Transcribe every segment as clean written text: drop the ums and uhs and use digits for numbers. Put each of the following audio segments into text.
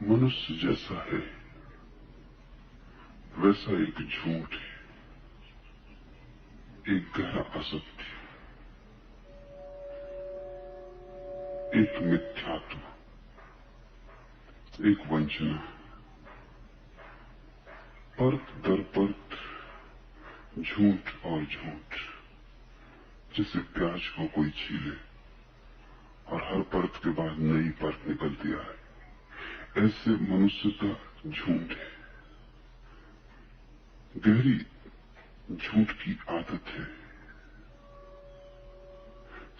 मनुष्य जैसा है वैसा एक झूठ है, एक गहरा असत्य, एक मिथ्यात्व, एक वंचना, परत दर परत झूठ और झूठ, जैसे प्याज को कोई छीले और हर परत के बाद नई परत निकलती है, ऐसे मनुष्य का झूठ है। गहरी झूठ की आदत है।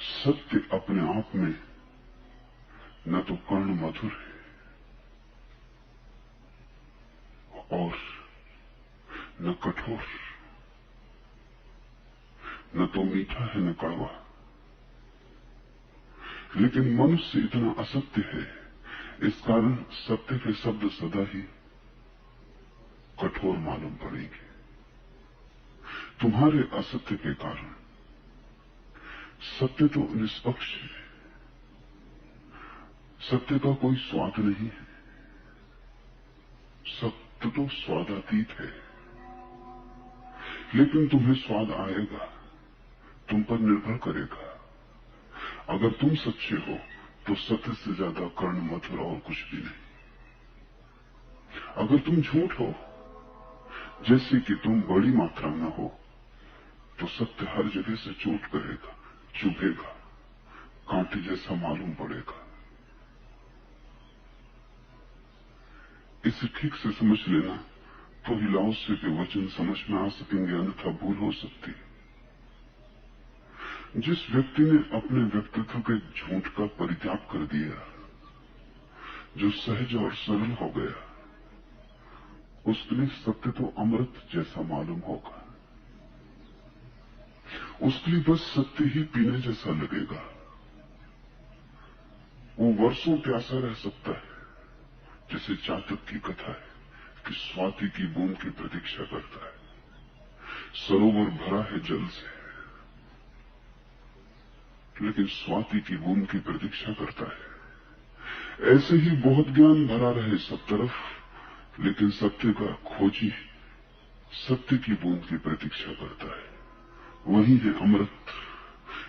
सत्य अपने आप में न तो कर्ण मधुर है और न कठोर, न तो मीठा है न कड़वा, लेकिन मनुष्य इतना असत्य है, इस कारण सत्य के शब्द सदा ही कठोर मालूम पड़ेंगे। तुम्हारे असत्य के कारण सत्य तो निष्पक्ष है, सत्य का कोई स्वाद नहीं है, सत्य तो स्वादातीत है, लेकिन तुम्हें स्वाद आएगा, तुम पर निर्भर करेगा। अगर तुम सच्चे हो तो सत्य से ज्यादा कर्ण मधुर और कुछ भी नहीं। अगर तुम झूठ हो, जैसे कि तुम बड़ी मात्रा में हो, तो सत्य हर जगह से चोट करेगा, चुभेगा, कांटे जैसा मालूम पड़ेगा। इसे ठीक से समझ लेना तो ही लाओ से के वचन समझ में आ सकेंगे, अन्यथा भूल हो सकती है। जिस व्यक्ति ने अपने व्यक्तित्व के झूठ का परित्याग कर दिया, जो सहज और सरल हो गया, उसके लिए सत्य तो अमृत जैसा मालूम होगा। उसके लिए बस सत्य ही पीने जैसा लगेगा। वो वर्षों प्यासा रह सकता है, जैसे चातक की कथा है कि स्वाति की बूंद की प्रतीक्षा करता है। सरोवर भरा है जल से, लेकिन स्वाति की बूंद की प्रतीक्षा करता है। ऐसे ही बहुत ज्ञान भरा रहे सब तरफ, लेकिन सत्य का खोजी सत्य की बूंद की प्रतीक्षा करता है। वही है अमृत,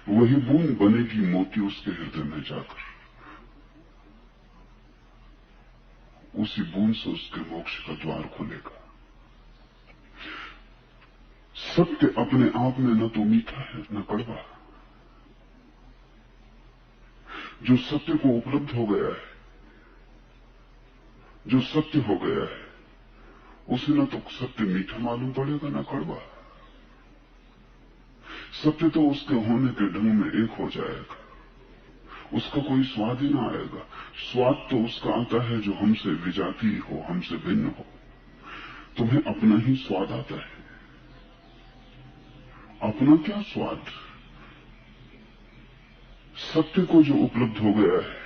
वही बूंद बनेगी मोती उसके हृदय में जाकर। उसी बूंद से उसके मोक्ष का द्वार खुलेगा। सत्य अपने आप में न तो मीठा है न कड़वा। जो सत्य को उपलब्ध हो गया है, जो सत्य हो गया है, उसे न तो सत्य मीठा मालूम पड़ेगा न कड़वा। सत्य तो उसके होने के ढंग में एक हो जाएगा, उसका कोई स्वाद ही ना आएगा। स्वाद तो उसका आता है जो हमसे विजातीय हो, हमसे भिन्न हो। तुम्हें अपना ही स्वाद आता है। अपना क्या स्वाद? सत्य को जो उपलब्ध हो गया है,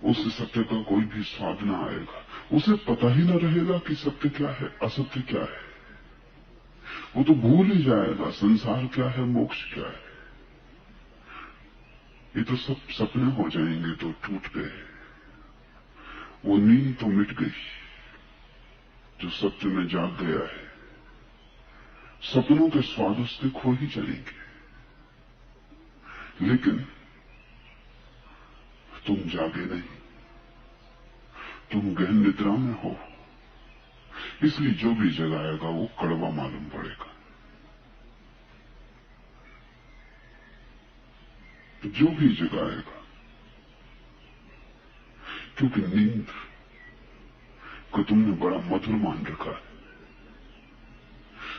उस सत्य का कोई भी स्वाद ना आएगा। उसे पता ही ना रहेगा कि सत्य क्या है, असत्य क्या है। वो तो भूल ही जाएगा संसार क्या है, मोक्ष क्या है। ये तो सब सपने हो जाएंगे तो टूट गए। वो नींद तो मिट गई जो सत्य में जाग गया है। सपनों के स्वाद उसके खो ही जाएंगे, लेकिन तुम जागे नहीं, तुम गहन निद्रा में हो। इसलिए जो भी जगाएगा वो कड़वा मालूम पड़ेगा। जो भी जगाएगा, क्योंकि नींद को तुमने बड़ा मधुर मान रखा है,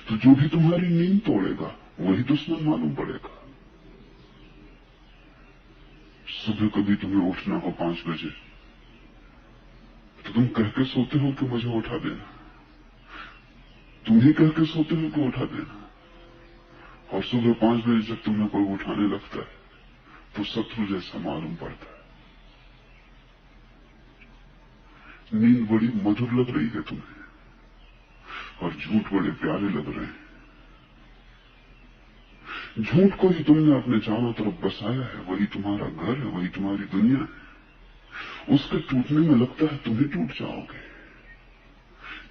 तो जो भी तुम्हारी नींद तोड़ेगा वही दुश्मन मालूम पड़ेगा। सुबह कभी तुम्हें उठना हो 5 बजे, तो तुम कह के सोते हो कि मुझे उठा देना। तुम ही कह के सोते हो कि उठा देना, और सुबह 5 बजे जब तुम्हें कोई उठाने लगता है तो शत्रु जैसा मालूम पड़ता है। नींद बड़ी मधुर लग रही है तुम्हें, और झूठ बड़े प्यारे लग रहे हैं। झूठ को ही तुमने अपने चारों तरफ बसाया है, वही तुम्हारा घर है, वही तुम्हारी दुनिया है। उसके टूटने में लगता है तुम ही टूट जाओगे।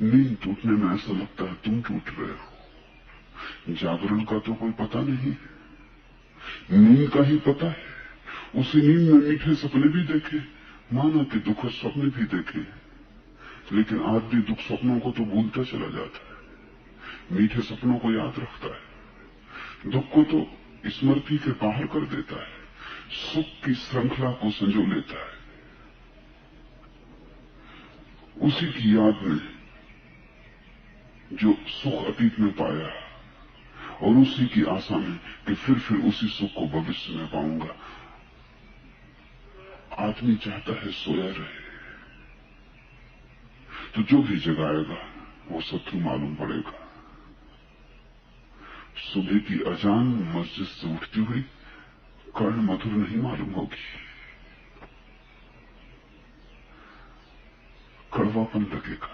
नींद टूटने में ऐसा लगता है तुम टूट रहे हो। जागरण का तो कोई पता नहीं, नींद का ही पता है। उसी नींद में मीठे सपने भी देखे, माना कि दुखद सपने भी देखे, लेकिन आदमी दुख सपनों को तो भूलता चला जाता है, मीठे सपनों को याद रखता है। दुख को तो स्मृति के बाहर कर देता है, सुख की श्रृंखला को संजो लेता है। उसी की याद में जो सुख अतीत में पाया और उसी की आशा में कि फिर उसी सुख को भविष्य में पाऊंगा, आदमी चाहता है सोया रहे। तो जो भी जगाएगा वो शत्रु मालूम पड़ेगा। सुबह की अजान मस्जिद से उठती हुई कर्ण मधुर नहीं मालूम होगी, कड़वापन लगेगा,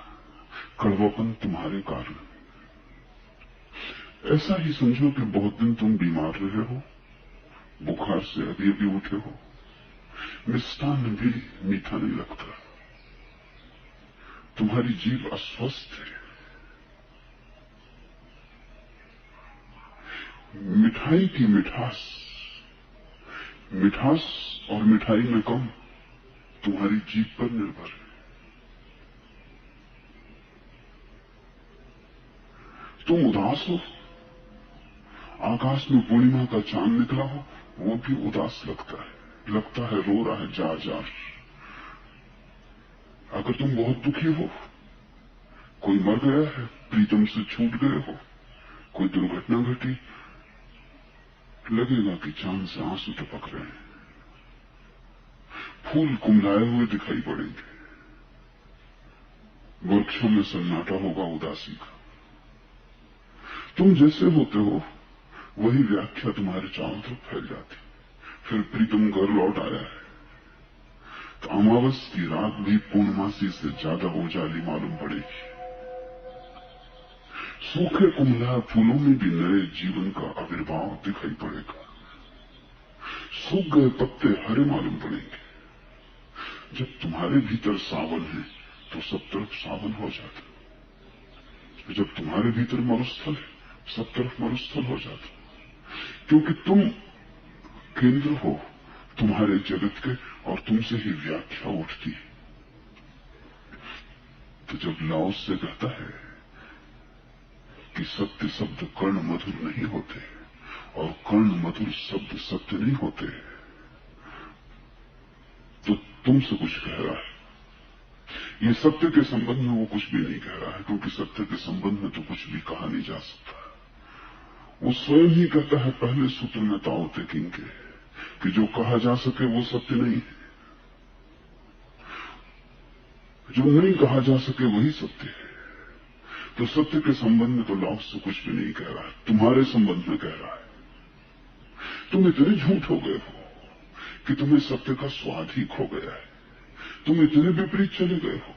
कड़वापन तुम्हारे कारण। ऐसा ही समझो कि बहुत दिन तुम बीमार रहे हो, बुखार से अभी अभी उठे हो, मिष्टान्न भी मीठा नहीं लगता, तुम्हारी जीभ अस्वस्थ है, मिठाई की मिठास और मिठाई में कम तुम्हारी जीभ पर निर्भर है। तुम उदास हो, आकाश में पूर्णिमा का चांद निकला हो, वो भी उदास लगता है रो रहा है जार जार। अगर तुम बहुत दुखी हो, कोई मर गया है, प्रीतम से छूट गए हो, कोई दुर्घटना घटी, लगेगा कि चांद से आंसू टपक रहे हैं, फूल कुमलाए हुए दिखाई पड़ेंगे, वृक्षों में सन्नाटा होगा उदासी का। तुम जैसे होते हो वही व्याख्या तुम्हारे चारों तरफ फैल जाती। फिर प्रीतम घर लौट आया है तो अमावस की रात भी पूर्णमासी से ज्यादा उजाली मालूम पड़ेगी। सूखे कुमलाए फूलों में भी नए जीवन का आविर्भाव दिखाई पड़ेगा। सूख गए पत्ते हरे मालूम पड़ेंगे। जब तुम्हारे भीतर सावन है तो सब तरफ सावन हो जाता। जब तुम्हारे भीतर मरुस्थल है सब तरफ मरुस्थल हो जाता, क्योंकि तुम केंद्र हो तुम्हारे जगत के और तुमसे ही व्याख्या उठती है। तो जब लाओस से कहता है कि सत्य शब्द कर्ण मधुर नहीं होते और कर्ण मधुर शब्द सत्य नहीं होते, तो तुमसे कुछ कह रहा है। ये सत्य के संबंध में वो कुछ भी नहीं कह रहा है, क्योंकि सत्य के संबंध में तो कुछ भी कहा नहीं जा सकता। वो स्वयं ही कहता है पहले सूत्र में ताओ ते किंग के कि जो कहा जा सके वो सत्य नहीं है, जो नहीं कहा जा सके वही सत्य है। तो सत्य के संबंध में तो लाओस से कुछ भी नहीं कह रहा है, तुम्हारे संबंध में कह रहा है। तुम इतने झूठ हो गए हो कि तुम्हें सत्य का स्वाद ही खो गया है। तुम इतने विपरीत चले गए हो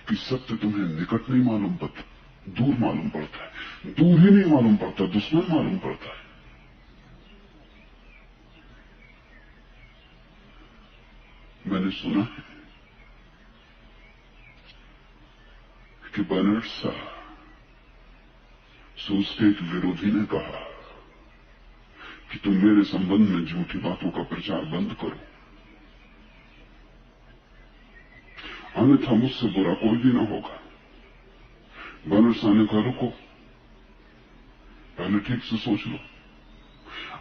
कि सत्य तुम्हें निकट नहीं मालूम पड़ता, दूर मालूम पड़ता है। दूर ही नहीं मालूम पड़ता, दुश्मन मालूम पड़ता है। मैंने सुना है कि बर्नार्ड शॉ से उसके एक विरोधी ने कहा कि तुम मेरे संबंध में झूठी बातों का प्रचार बंद करो, अन्यथा मुझसे बुरा कोई भी ना होगा। बर्नार्ड शॉ ने कहा रुको, पहले ठीक से सोच लो।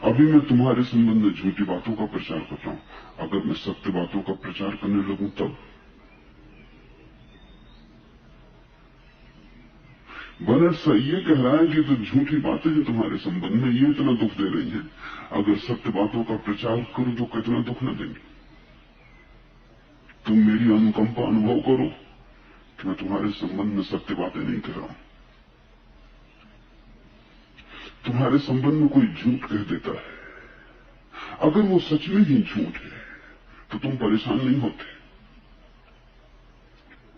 अभी मैं तुम्हारे संबंध में झूठी बातों का प्रचार करता हूं, अगर मैं सत्य बातों का प्रचार करने लगूं तब। बर्नार्ड शॉ ये कह रहा है कि तो झूठी बातें जो तुम्हारे संबंध में ये इतना दुख दे रही हैं, अगर सत्य बातों का प्रचार करो तो कितना दुख न देंगे। तुम मेरी अनुकंपा अनुभव करो कि मैं तुम्हारे संबंध में सत्य बातें नहीं कह रहा हूं। तुम्हारे संबंध में कोई झूठ कह देता है, अगर वो सच में ही झूठ है तो तुम परेशान नहीं होते,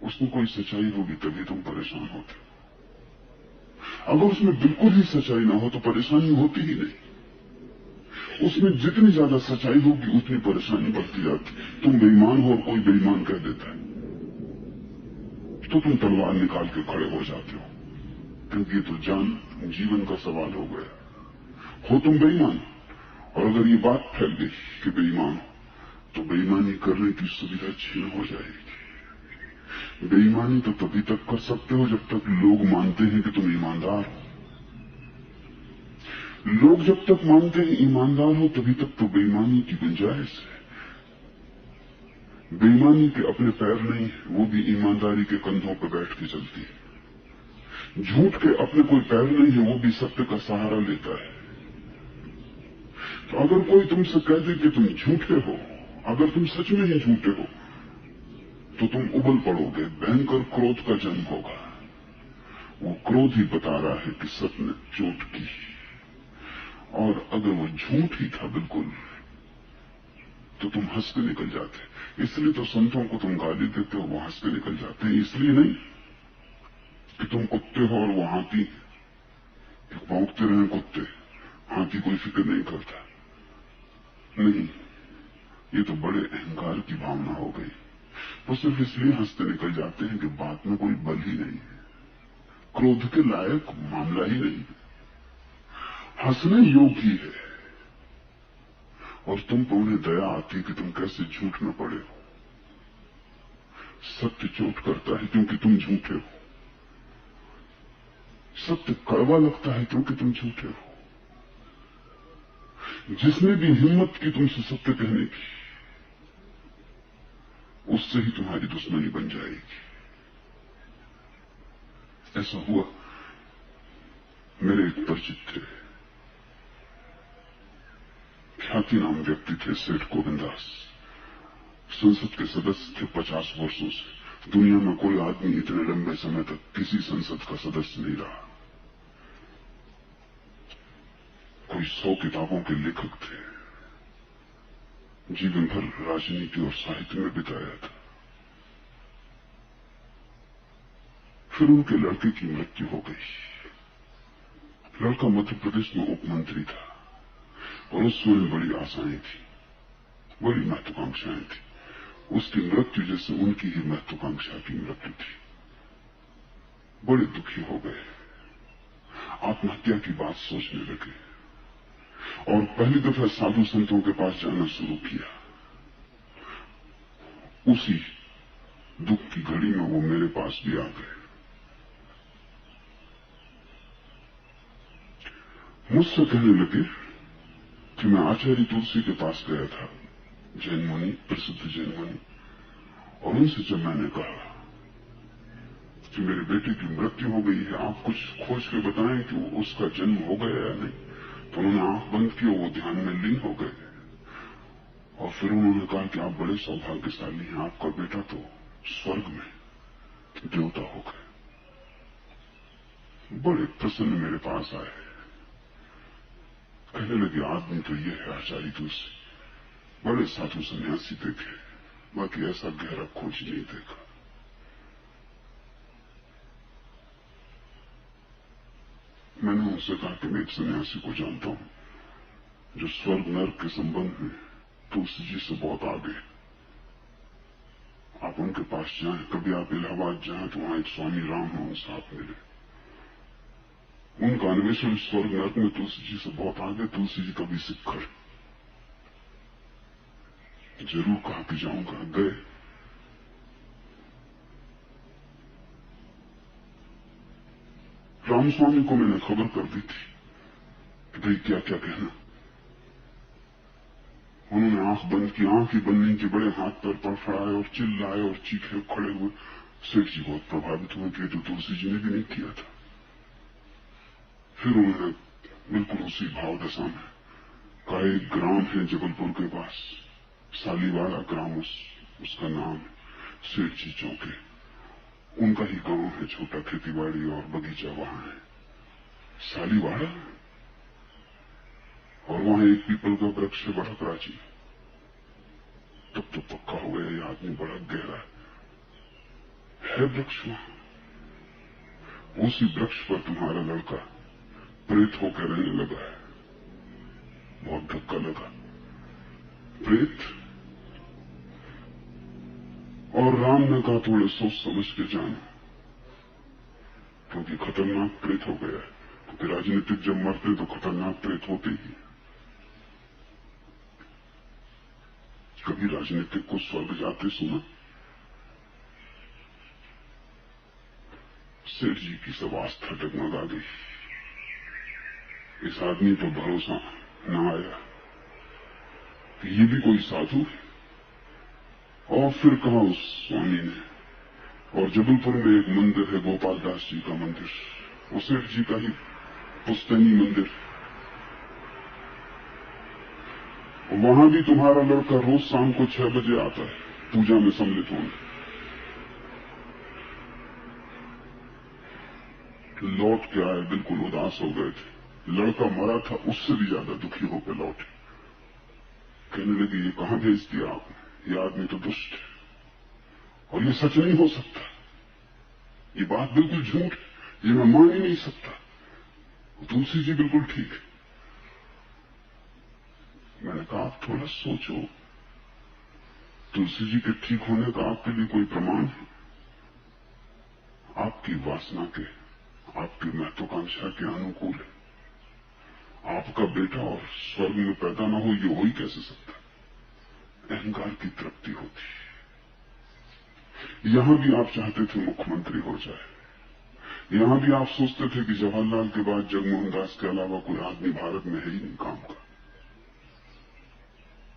उसमें कोई सच्चाई होगी तभी तुम परेशान होते। अगर उसमें बिल्कुल ही सच्चाई ना हो तो परेशानी होती ही नहीं। उसमें जितनी ज्यादा सच्चाई होगी उतनी परेशानी बढ़ती जाती। तुम बेईमान हो और कोई बेईमान कह देता है तो तुम तलवार निकाल के खड़े हो जाते हो, क्योंकि ये तो जान जीवन का सवाल हो गया। हो तुम बेईमान, और अगर ये बात फैल गई कि बेईमान हो तो बेईमानी करने की सुविधा छीन हो जाएगी। बेईमानी तो तभी तक कर सकते हो जब तक लोग मानते हैं कि तुम ईमानदार हो। लोग जब तक मानते हैं ईमानदार हो तभी तक तो बेईमानी की गुंजाइश है। बेईमानी के अपने पैर नहीं, वो भी ईमानदारी के कंधों पर बैठ के चलती है। झूठ के अपने कोई पैर नहीं है, वो भी सत्य का सहारा लेता है। तो अगर कोई तुमसे कह दे कि तुम झूठे हो, अगर तुम सच में ही झूठे हो तो तुम उबल पड़ोगे, भयंकर क्रोध का जन्म होगा। वो क्रोध ही बता रहा है कि सत्य ने चोट की, और अगर वो झूठ ही था बिल्कुल तो तुम हंस के निकल जाते। इसलिए तो संतों को तुम गाली देते हो, वो हंस के निकल जाते हैं। इसलिए नहीं कि तुम कुत्ते हो और वो हाथी, भौंकते रहे कुत्ते, हाथी कोई फिक्र नहीं करता। नहीं, ये तो बड़े अहंकार की भावना हो गई। वो सिर्फ इसलिए हंसते निकल जाते हैं कि बात में कोई बल ही नहीं है, क्रोध के लायक मामला ही नहीं है, हंसने योग्य ही है। और तुम पर उन्हें दया आती है कि तुम कैसे झूठ में पड़े हो। सत्य चोट करता है क्योंकि तुम झूठे हो। सत्य कड़वा लगता है क्योंकि तुम झूठे हो। जिसने भी हिम्मत की तुमसे सत्य कहने की, उससे ही तुम्हारी दुश्मनी बन जाएगी। ऐसा हुआ, मेरे एक परिचित थे, ख्याति नाम व्यक्ति थे, सेठ गोविंदास, संसद के सदस्य थे 50 वर्षों से। दुनिया में कोई आदमी इतने लंबे समय तक किसी संसद का सदस्य नहीं रहा। कोई 100 किताबों के लेखक थे, जीवन भर राजनीति और साहित्य में बिताया था। फिर उनके लड़के की मृत्यु हो गई। लड़का मध्य प्रदेश में उप मंत्री था और उसमें बड़ी आशाएं थी, बड़ी महत्वाकांक्षाएं थी। उसकी मृत्यु जैसे उनकी ही महत्वाकांक्षा की मृत्यु थी। बड़े दुखी हो गए, आत्महत्या की बात सोचने लगे और पहली दफा साधु संतों के पास जाना शुरू किया। उसी दुख की घड़ी में वो मेरे पास भी आ गए। मुझसे कहने लगे कि मैं आचार्य तुलसी के पास गया था, जैन मुनि, प्रसिद्ध जैन मुनि, और उनसे जब मैंने कहा कि मेरे बेटे की मृत्यु हो गई है, आप कुछ खोज के बताएं कि उसका जन्म हो गया या नहीं, तो उन्होंने आंख बंद की और वो ध्यान में लीन हो गए। और फिर उन्होंने कहा कि आप बड़े सौभाग्यशाली हैं, आपका बेटा तो स्वर्ग में देवता हो गए। बड़े प्रसन्न मेरे पास आए, कहने लगे आदमी तो ये है आचार्य तुलसी, बड़े साधु सन्यासी देखे, बाकी ऐसा गहरा खोज नहीं देखा। मैंने उनसे कहा कि मैं एक सन्यासी को जानता हूं जो स्वर्ग नर्क के संबंध में तुलसी जी से बहुत आगे। आप उनके पास जाएं, कभी आप इलाहाबाद जाएं तो वहां एक स्वामी राम है, उनसे आप मिले। उनका अन्वेषण स्वर्ग नर्क में तुलसी जी से बहुत आगे। तुलसी जी कभी सिक्खर जरूर कहा कि जाऊंगा। गए, रामस्वामी को मैंने खबर कर दी थी कि भाई क्या क्या कहना। उन्होंने आंख बंद की, आंख ही बंद नहीं की, बड़े हाथ पैर फड़फड़ाए और चिल्लाए और चीखे, खड़े हुए। सेठ जी बहुत प्रभावित हुए कि तो तुलसी जी ने भी नहीं किया था। फिर उन्होंने बिल्कुल उसी भाव दशा में कहा, एक ग्राम है जबलपुर के पास, सालीवाड़ा ग्राम उसका नाम है, सेठ जी चौके, उनका ही गांव है, छोटा खेतीबाड़ी और बगीचा वहां है, सालीवाड़ा। और वहां एक पीपल का वृक्ष है बड़ा प्राचीन। तब तो पक्का हो गया ये आदमी बड़ा गहरा है वृक्ष वहां। उसी वृक्ष पर तुम्हारा लड़का प्रेत होकर रहने लगा है। बहुत धक्का लगा। प्रेत? और राम ने कहा थोड़े सोच समझ के जाना, क्योंकि खतरनाक प्रेत हो गया है। क्योंकि राजनीतिक जब मरते तो खतरनाक प्रेत होते ही। कभी राजनीतिक को स्वर्ग जाते सुना? सेठ जी की सब आस्था डगमगा गई। इस आदमी पर भरोसा न आया कि ये भी कोई साधु है। और फिर कहा उस स्वामी ने, और जबलपुर में एक मंदिर है, गोपाल दास जी का मंदिर, वो सेठ जी का ही पुस्तैनी मंदिर, वहां भी तुम्हारा लड़का रोज शाम को 6 बजे आता है पूजा में सम्मिलित होने। लौट के आए, बिल्कुल उदास हो गए थे। लड़का मरा था, उससे भी ज्यादा दुखी होकर लौटे। कहने लगे, ये कहां भेज दिया आपने? ये आदमी तो दुष्ट है, और ये सच नहीं हो सकता, ये बात बिल्कुल झूठ है, ये मैं मान ही नहीं सकता। तुलसी जी बिल्कुल ठीक है। मैंने कहा, आप थोड़ा सोचो, तुलसी जी के ठीक होने का आपके लिए कोई प्रमाण है? आपकी वासना के, आपकी महत्वाकांक्षा के अनुकूल है। आपका बेटा और स्वर्ग में पैदा न हो, ये हो ही कैसे सकता? अहंकार की तृप्ति होती। यहां भी आप चाहते थे मुख्यमंत्री हो जाए, यहां भी आप सोचते थे कि जवाहरलाल के बाद जगमोहन दास के अलावा कोई आदमी भारत में है ही नहीं काम का।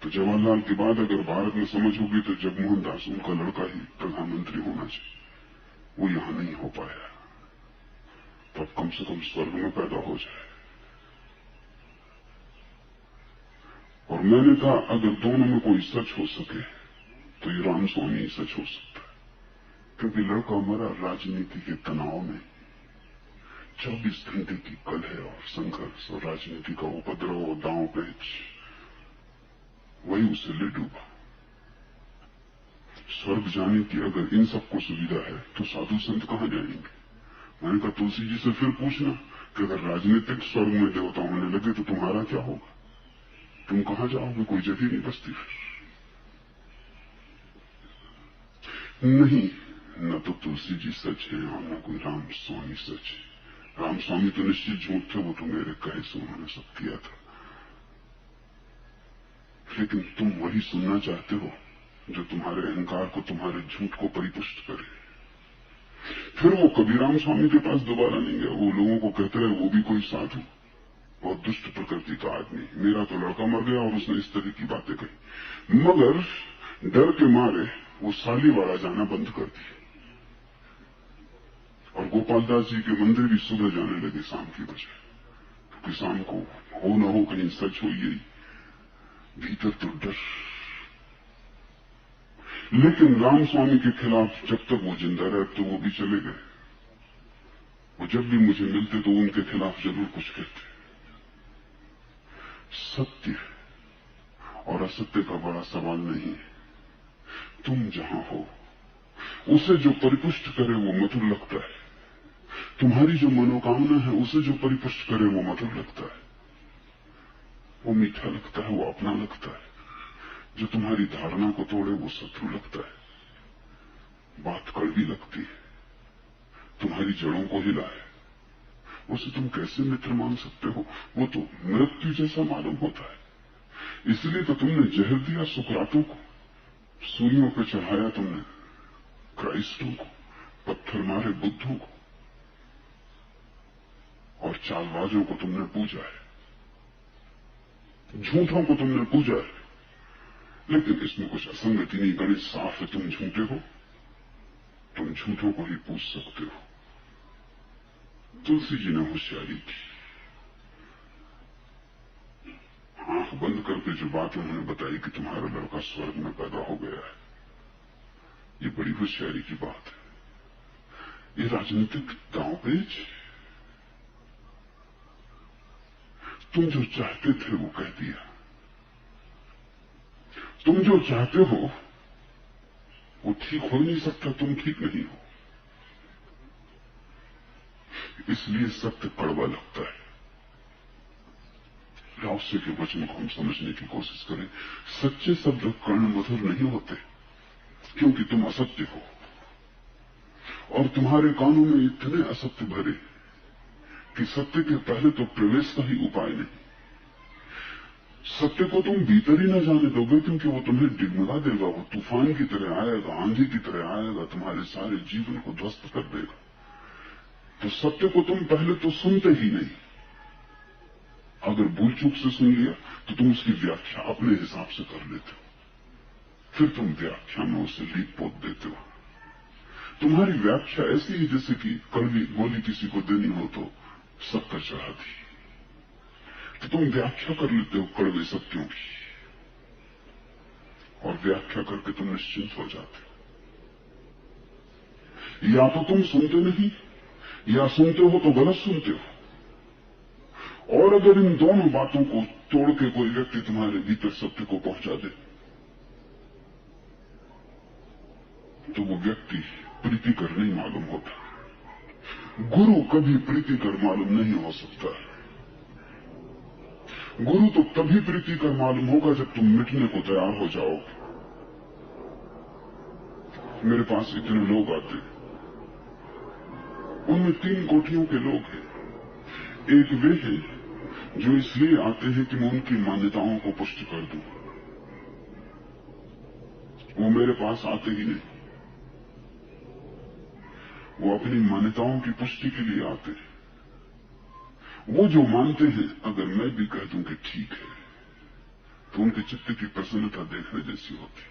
तो जवाहरलाल के बाद अगर भारत में समझ होगी तो जगमोहन दास, उनका लड़का, ही प्रधानमंत्री होना चाहिए। वो यहां नहीं हो पाया, तो अब कम से कम स्वर्ग में पैदा हो जाए। और मैंने कहा, अगर दोनों में कोई सच हो सके तो ये रामस्वामी ही सच हो सकता है। क्योंकि लड़का मरा राजनीति के तनाव में, 24 घंटे की कलह और संघर्ष और राजनीति का उपद्रव और दांव पेच, वही उसे ले डूबा। स्वर्ग जाने की अगर इन सबको सुविधा है तो साधु संत कहां जाएंगे? मैंने कहा, तुलसी जी से फिर पूछना कि अगर राजनीतिक स्वर्ग में देवता होने लगे तो तुम्हारा क्या होगा? तुम कहां जाओगे? कोई जगह नहीं बचती फिर। नहीं, न तो तुलसी जी सच है और न कोई राम स्वामी सच है। राम स्वामी तो निश्चित झूठ थे, वो तो मेरे कहे से उन्होंने सब किया था। लेकिन तुम वही सुनना चाहते हो जो तुम्हारे अहंकार को, तुम्हारे झूठ को परिपुष्ट करे। फिर वो कबीराम स्वामी के पास दोबारा नहीं गया। वो लोगों को कहते रहे वो भी कोई साधु, बहुत दुष्ट प्रकृति का आदमी, मेरा तो लड़का मर गया और उसने इस तरह की बातें कही। मगर डर के मारे वो सालीवाड़ा जाना बंद कर दिया, और गोपाल दास जी के मंदिर भी सुबह जाने लगे शाम की बजाय, क्योंकि शाम को हो न हो कहीं सच हो, यही भीतर तो डर। लेकिन राम स्वामी के खिलाफ जब तक वो जिंदा रहे तो वो भी चले गए। वो जब भी मुझे मिलते तो उनके खिलाफ जरूर कुछ कहते। सत्य और असत्य का बड़ा सवाल नहीं है। तुम जहां हो उसे जो परिपुष्ट करे वो मधुर लगता है। तुम्हारी जो मनोकामना है उसे जो परिपुष्ट करे वो मधुर लगता है, वो मीठा लगता है, वो अपना लगता है। जो तुम्हारी धारणा को तोड़े वो शत्रु लगता है, बात कड़वी लगती है, तुम्हारी जड़ों को हिलाए, उसे तुम कैसे मित्र मान सकते हो? वो तो मृत्यु जैसा मालूम होता है। इसलिए तो तुमने जहर दिया सुकरातों को, सूलियों पर चढ़ाया तुमने क्राइस्टों को, पत्थर मारे बुद्धों को, और चालबाजों को तुमने पूजा है, झूठों को तुमने पूजा है। लेकिन इसमें कुछ असंगति नहीं, गणित साफ है। तुम झूठे हो, तुम झूठों को ही पूछ सकते हो। तुलसी जी ने होशियारी की, आंख बंद करके जो बात उन्होंने बताई कि तुम्हारा लड़का स्वर्ग में पैदा हो गया है, ये बड़ी होशियारी की बात है। ये राजनीतिक दांवपेच। तुम जो चाहते थे वो कह दिया। तुम जो चाहते हो वो ठीक हो ही नहीं सकता, तुम ठीक नहीं हो। इसलिए सत्य कड़वा लगता है। लाओसे के वचन को हम समझने की कोशिश करें। सच्चे शब्द कर्ण मधुर नहीं होते, क्योंकि तुम असत्य हो और तुम्हारे कानों में इतने असत्य भरे कि सत्य के पहले तो प्रवेश का ही उपाय नहीं। सत्य को तुम भीतर ही न जाने दोगे, क्योंकि वो तुम्हें डिगमगा देगा, वो तूफान की तरह आएगा, आंधी की तरह आएगा, तुम्हारे सारे जीवन को ध्वस्त कर देगा। तो सत्य को तुम पहले तो सुनते ही नहीं। अगर भूल चूक से सुन लिया तो तुम उसकी व्याख्या अपने हिसाब से कर लेते हो, फिर तुम व्याख्या में उसे लीप पोत देते हो। तुम्हारी व्याख्या ऐसी ही जैसे कि कड़वी गोली किसी को देनी हो तो शक्कर चढ़ा दी, तो तुम व्याख्या कर लेते हो कड़वे सत्यों की, और व्याख्या करके तुम निश्चिंत हो जाते हो। या तो तुम सुनते नहीं, या सुनते हो तो गलत सुनते हो। और अगर इन दोनों बातों को तोड़ के कोई व्यक्ति तुम्हारे भीतर सत्य को पहुंचा दे, तो वो व्यक्ति प्रीतिकर नहीं मालूम होता। गुरु कभी प्रीतिकर मालूम नहीं हो सकता। गुरु तो तभी प्रीतिकर मालूम होगा जब तुम मिटने को तैयार हो जाओगे। मेरे पास इतने लोग आते, उनमें 3 कोटियों के लोग हैं। एक वे हैं जो इसलिए आते हैं कि मैं उनकी मान्यताओं को पुष्ट कर दूं। वो मेरे पास आते ही नहीं, वो अपनी मान्यताओं की पुष्टि के लिए आते हैं। वो जो मानते हैं, अगर मैं भी कह दूं कि ठीक है, तो उनके चित्त की प्रसन्नता देखने जैसी होती।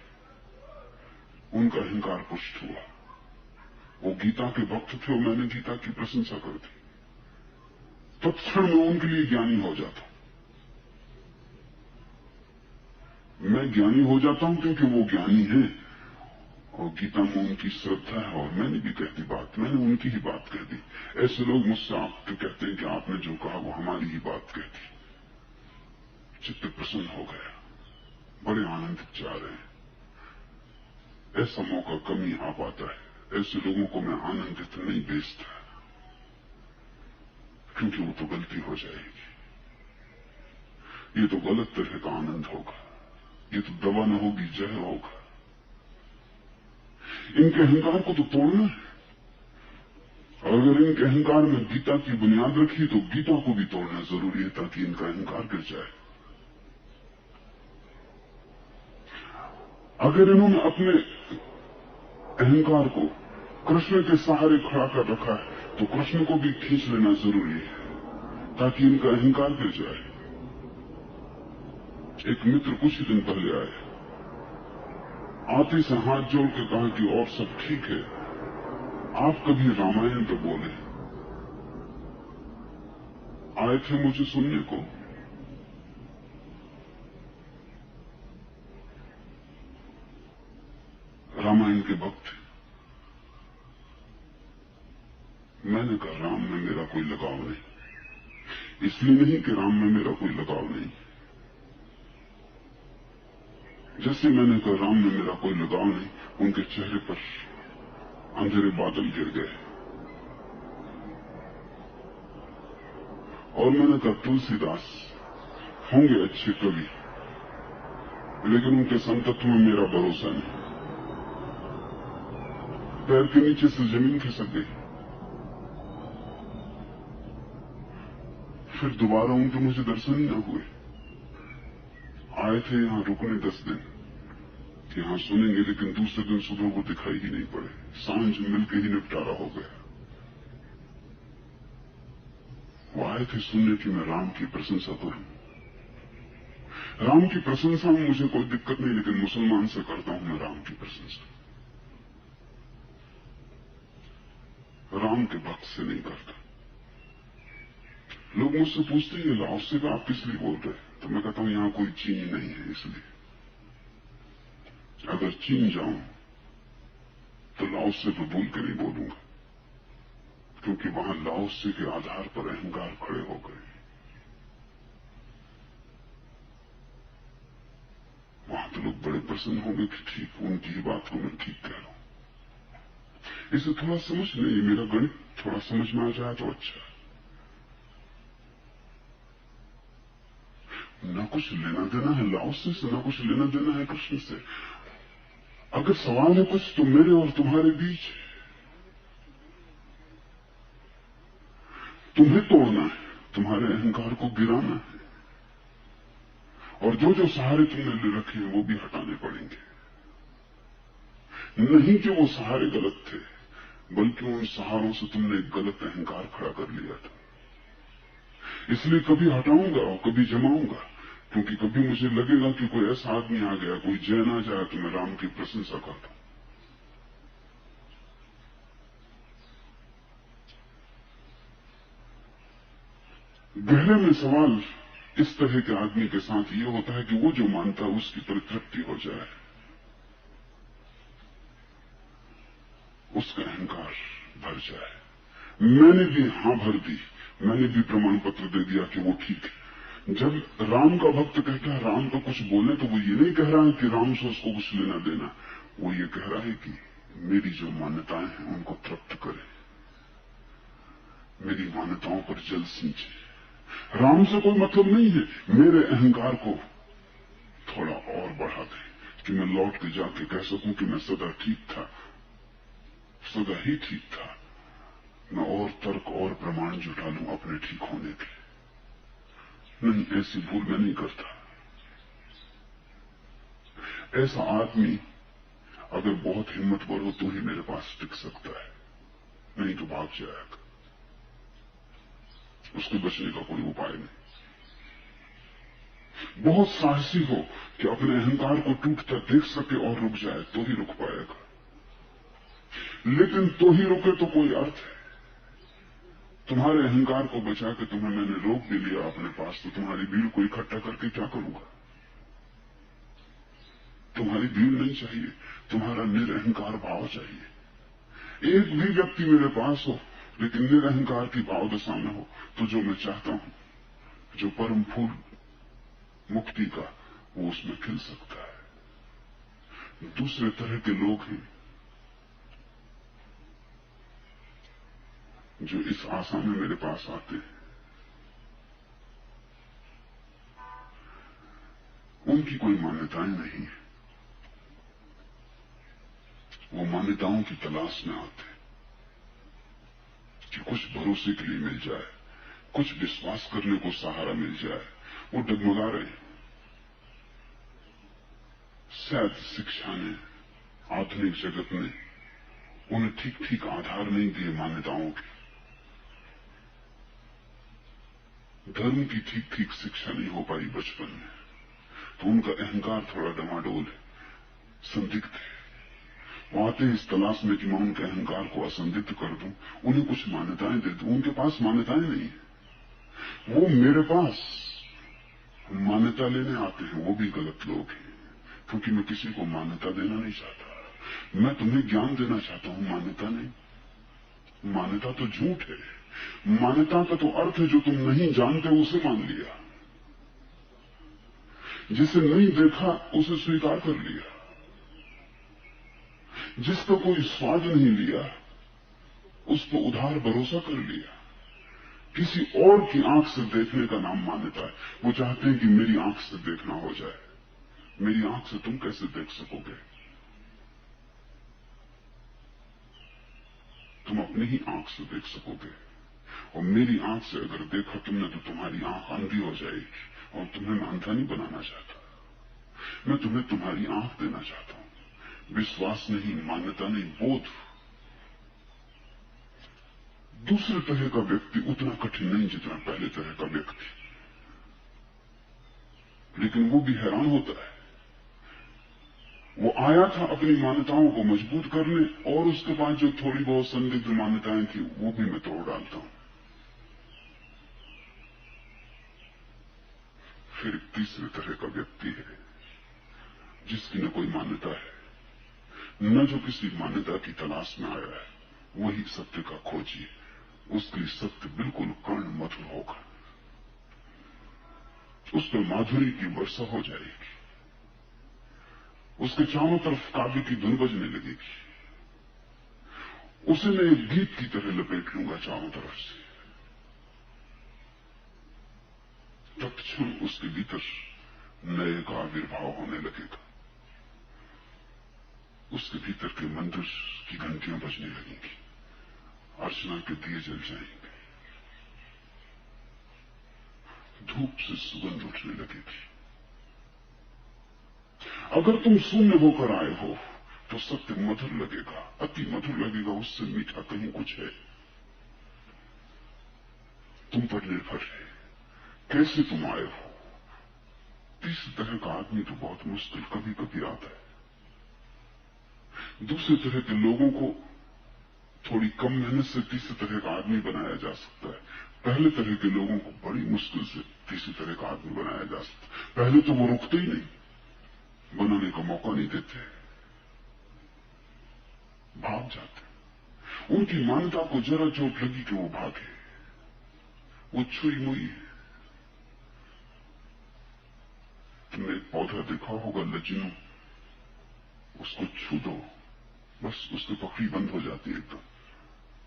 उनका अहंकार पुष्ट हुआ। वो गीता के भक्त थे और मैंने गीता की प्रशंसा कर दी, तत्क्षण में उनके लिए ज्ञानी हो जाता। मैं ज्ञानी हो जाता हूं क्योंकि वो ज्ञानी है और गीता में उनकी श्रद्धा है, और मैंने भी कहती बात, मैंने उनकी ही बात कह दी। ऐसे लोग मुझसे आपके कहते हैं कि आपने जो कहा वो हमारी ही बात कहती। चित्त प्रसन्न हो गया, बड़े आनंदित जा रहे हैं। ऐसा मौका कम ही आ पाता है। ऐसे लोगों को मैं आनंदित नहीं भेजता, क्योंकि वो तो गलती हो जाएगी। ये तो गलत तरह का आनंद होगा, ये तो दवा न होगी, जहर होगा। इनके अहंकार को तो तोड़ना है, और अगर इनके अहंकार में गीता की बुनियाद रखी तो गीता को भी तोड़ना जरूरी है, ताकि इनका अहंकार गिर जाए। अगर इन्होंने अपने अहंकार को कृष्ण के सहारे खड़ा कर रखा है, तो कृष्ण को भी खींच लेना जरूरी है, ताकि इनका अहंकार गिर जाए। एक मित्र कुछ ही दिन पहले आए, आते से हाथ जोड़ के कहा कि और सब ठीक है, आप कभी रामायण पे बोले। आए थे मुझे सुनने को। रामायण के भक्त। मैंने कहा राम में मेरा कोई लगाव नहीं, इसलिए नहीं कि राम में मेरा कोई लगाव नहीं। जैसे मैंने कहा राम में मेरा कोई लगाव नहीं, उनके चेहरे पर अंधेरे बादल गिर गए। और मैंने कहा तुलसीदास होंगे अच्छे कवि, लेकिन उनके संतत्व में मेरा भरोसा नहीं। पैर के नीचे से जमीन खिसक गई। फिर दोबारा उनके मुझे दर्शन ही न हुए। आए थे यहां रुकने 10 दिन, यहां सुनेंगे, लेकिन दूसरे दिन सुबह वो दिखाई ही नहीं पड़े। सांझ मिलके ही निपटारा हो गया। वो आए थे सुनने की मैं राम की प्रशंसा करूं। राम की प्रशंसा में मुझे कोई दिक्कत नहीं, लेकिन मुसलमान से करता हूं मैं राम की प्रशंसा, राम के भक्त से नहीं करता। लोग मुझसे पूछते हैं लाओसे का आप किस लिए बोल रहे हैं, तो मैं कहता हूं यहां कोई चीनी नहीं है, इसलिए। अगर चीन जाऊं तो लाओसे पे भूल के नहीं बोलूंगा, क्योंकि वहां लाओसे के आधार पर अहंकार खड़े हो गए। वहां तो लोग बड़े प्रसन्न होंगे कि ठीक उनकी ही बात को मैं ठीक कह रहा हूं। इसे थोड़ा समझ नहीं, मेरा गणित थोड़ा समझ में आ जाए तो अच्छा। ना कुछ लेना देना है लाओसे से, ना कुछ लेना देना है कृष्ण से। अगर सवाल है कुछ तो मेरे और तुम्हारे बीच, तुम्हें तोड़ना है, तुम्हारे अहंकार को गिराना है, और जो जो सहारे तुमने ले रखे हैं वो भी हटाने पड़ेंगे। नहीं कि वो सहारे गलत थे, बल्कि उन सहारों से तुमने एक गलत अहंकार खड़ा कर लिया था। इसलिए कभी हटाऊंगा और कभी जमाऊंगा, क्योंकि कभी मुझे लगेगा कि कोई ऐसा आदमी आ गया, कोई जैन आ जाए तो मैं राम की प्रशंसा करता हूं। गहरे में सवाल इस तरह के आदमी के साथ ये होता है कि वो जो मानता है उसकी परितृप्ति हो जाए, उसका अहंकार भर जाए। मैंने भी हां भर दी, मैंने भी प्रमाण पत्र दे दिया कि वो ठीक है। जब राम का भक्त कहता है राम का कुछ बोले, तो वो ये नहीं कह रहा है कि राम से उसको कुछ लेना देना, वो ये कह रहा है कि मेरी जो मान्यताएं हैं उनको तृप्त करे, मेरी मान्यताओं पर जल सींचे। राम से कोई मतलब नहीं है, मेरे अहंकार को थोड़ा और बढ़ा दे कि मैं लौट के जाके कह सकूं कि मैं सदा ठीक था, सदा ही ठीक था। मैं और तर्क और प्रमाण जुटा लूं अपने ठीक होने के। नहीं, ऐसी भूल मैं नहीं करता। ऐसा आदमी अगर बहुत हिम्मतवर हो तो ही मेरे पास टिक सकता है, नहीं तो भाग जाएगा। उसके बचने का कोई उपाय नहीं। बहुत साहसी हो कि अपने अहंकार को टूटता देख सके और रुक जाए, तो ही रुक पाएगा। लेकिन तो ही रुके तो कोई अर्थ है? तुम्हारे अहंकार को बचा के तुम्हें मैंने रोक भी लिया अपने पास, तो तुम्हारी भीड़ को इकट्ठा करके क्या करूंगा? तुम्हारी भीड़ नहीं चाहिए, तुम्हारा निरअहकार भाव चाहिए। एक भी व्यक्ति मेरे पास हो लेकिन निरअहकार की भाव दशा में हो, तो जो मैं चाहता हूं, जो परम फूल मुक्ति का, वो उसमें खिल सकता है। दूसरे तरह के लोग हैं जो इस आशा में मेरे पास आते हैं। उनकी कोई मान्यताएं नहीं है, वो मान्यताओं की तलाश में आते हैं कि कुछ भरोसे के लिए मिल जाए, कुछ विश्वास करने को सहारा मिल जाए। वो डगमगा रहे हैं। शायद शिक्षा ने, आधुनिक जगत ने उन्हें ठीक ठीक आधार नहीं दिए मान्यताओं के। धर्म की ठीक ठीक शिक्षा नहीं हो पाई बचपन में, तो उनका अहंकार थोड़ा डमाडोल है, संदिग्ध है। वो आते हैं इस तलाश में कि मैं उनके अहंकार को असंदिग्ध कर दूं, उन्हें कुछ मान्यताएं दे दूं। उनके पास मान्यताएं नहीं है, वो मेरे पास मान्यता लेने आते हैं। वो भी गलत लोग हैं, क्योंकि मैं किसी को मान्यता देना नहीं चाहता। मैं तुम्हें ज्ञान देना चाहता हूं, मान्यता नहीं। मान्यता तो झूठ है। मान्यता का तो अर्थ है जो तुम नहीं जानते उसे मान लिया, जिसे नहीं देखा उसे स्वीकार कर लिया, जिसका कोई स्वाद नहीं लिया उस पर उधार भरोसा कर लिया। किसी और की आंख से देखने का नाम मान्यता है। वो चाहते हैं कि मेरी आंख से देखना हो जाए। मेरी आंख से तुम कैसे देख सकोगे? तुम अपनी ही आंख से देख सकोगे, और मेरी आंख से अगर देखा तुमने तो तुम्हारी आंख अंधी हो जाएगी, और तुम्हें मैं अंधा नहीं बनाना चाहता। मैं तुम्हें तुम्हारी आंख देना चाहता हूं, विश्वास नहीं, मान्यता नहीं, बोध। दूसरे तरह का व्यक्ति उतना कठिन नहीं जितना पहले तरह का व्यक्ति, लेकिन वो भी हैरान होता है। वो आया था अपनी मान्यताओं को मजबूत करने, और उसके बाद जो थोड़ी बहुत संदिग्ध मान्यताएं थी वो भी मैं तोड़ डालता हूं। फिर एक तीसरे तरह का व्यक्ति है जिसकी न कोई मान्यता है, न जो किसी मान्यता की तलाश में आया है। वही सत्य का खोजी है। उसके लिए सत्य बिल्कुल कर्ण मधुर होगा, उस पर माधुरी की वर्षा हो जाएगी, उसके चारों तरफ काव्य की धुन बजने लगेगी। उसे मैं एक गीत की तरह लपेट लूंगा चारों तरफ से। तत्क्षण उसके भीतर नए का आविर्भाव होने लगेगा। उसके भीतर के मंदिर की घंटियां बजने लगेंगी, अर्चना के दिए जल जाएंगे, धूप से सुगंध उठने लगेगी। अगर तुम शून्य होकर आए हो तो सत्य मधुर लगेगा, अति मधुर लगेगा, उससे मीठा कहीं कुछ है। तुम पर निर्भर है कैसे तुम आए हो। तीसरी तरह का आदमी तो बहुत मुश्किल कभी कभी आता है। दूसरे तरह के लोगों को थोड़ी कम मेहनत से तीसरी तरह का आदमी बनाया जा सकता है। पहले तरह के लोगों को बड़ी मुश्किल से तीसरी तरह का आदमी बनाया जा सकता है। पहले तो वो रुकते ही नहीं, बनाने का मौका नहीं देते, भाग जाते। उनकी मान्यता को जरा चोट लगी कि वो भागे। वो छुई मुई है। तुमने एक पौधा देखा होगा लचिनू, उसको छू दो, बस उसकी पकड़ी बंद हो जाती है, एकदम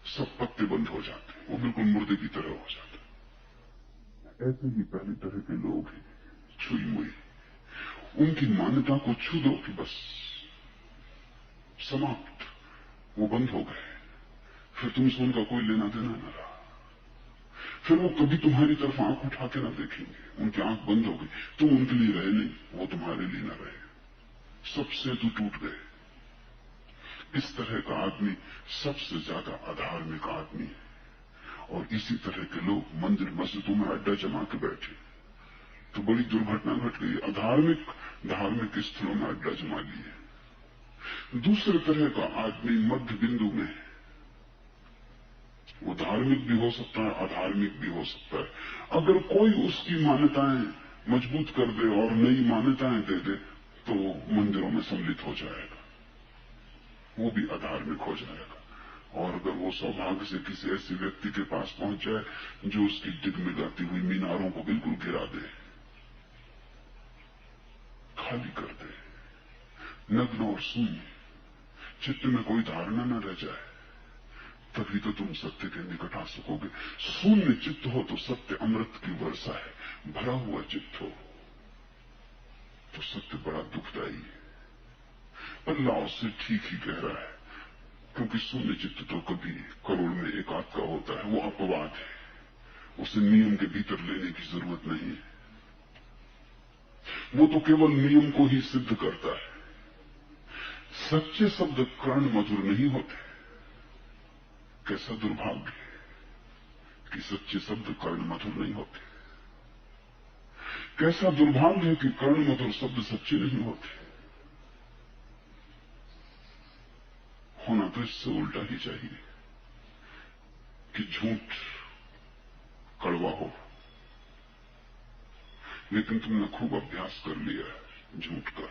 सब पत्ते बंद हो जाते हैं, वो बिल्कुल मुर्दे की तरह हो जाते हैं। ऐसे ही पहली तरह के लोग हैं, छुई मुई। उनकी मान्यता को छू दो कि बस समाप्त, वो बंद हो गए। फिर तुमसे उनका कोई लेना देना न रहा। फिर वो कभी तुम्हारी तरफ आंख उठा के ना देखेंगे। उनकी आंख बंद हो गई, तुम उनके लिए रहे नहीं, वो तुम्हारे लिए न रहे, सबसे तो टूट गए। इस तरह का आदमी सबसे ज्यादा अधार्मिक आदमी है। और इसी तरह के लोग मंदिर मस्जिदों में अड्डा जमा के बैठे तो बड़ी दुर्घटना घट गई। अधार्मिक धार्मिक स्थलों में अड्डा जमा लिए। दूसरे तरह का आदमी मध्य बिंदु में, वो धार्मिक भी हो सकता है, अधार्मिक भी हो सकता है। अगर कोई उसकी मान्यताएं मजबूत कर दे और नई मान्यताएं दे दे तो मंदिरों में सम्मिलित हो जाएगा, वो भी अधार्मिक हो जाएगा। और अगर वो सौभाग्य से किसी ऐसे व्यक्ति के पास पहुंच जाए जो उसकी डिगमिगाती हुई मीनारों को बिल्कुल गिरा दे, खाली कर दे, नग्न और शून्य, चित्त में कोई धारणा न रह जाए, तभी तो तुम सत्य के निकट आ सकोगे। शून्य चित्त हो तो सत्य अमृत की वर्षा है, भरा हुआ चित्त हो तो सत्य बड़ा दुखदायी है। पर लाओ से ठीक ही कह रहा है, क्योंकि शून्य चित्त तो कभी करोड़ में एक आध का होता है, वो अपवाद है, उसे नियम के भीतर लेने की जरूरत नहीं है। वो तो केवल नियम को ही सिद्ध करता है। सच्चे शब्द कर्ण मधुर नहीं होते। कैसा दुर्भाग्य है कि सच्चे शब्द कर्ण मधुर नहीं होते। कैसा दुर्भाग्य है कि कर्ण मधुर शब्द सच्चे नहीं होते। होना तो इससे उल्टा ही चाहिए कि झूठ कड़वा हो, लेकिन तुमने खूब अभ्यास कर लिया है झूठ का।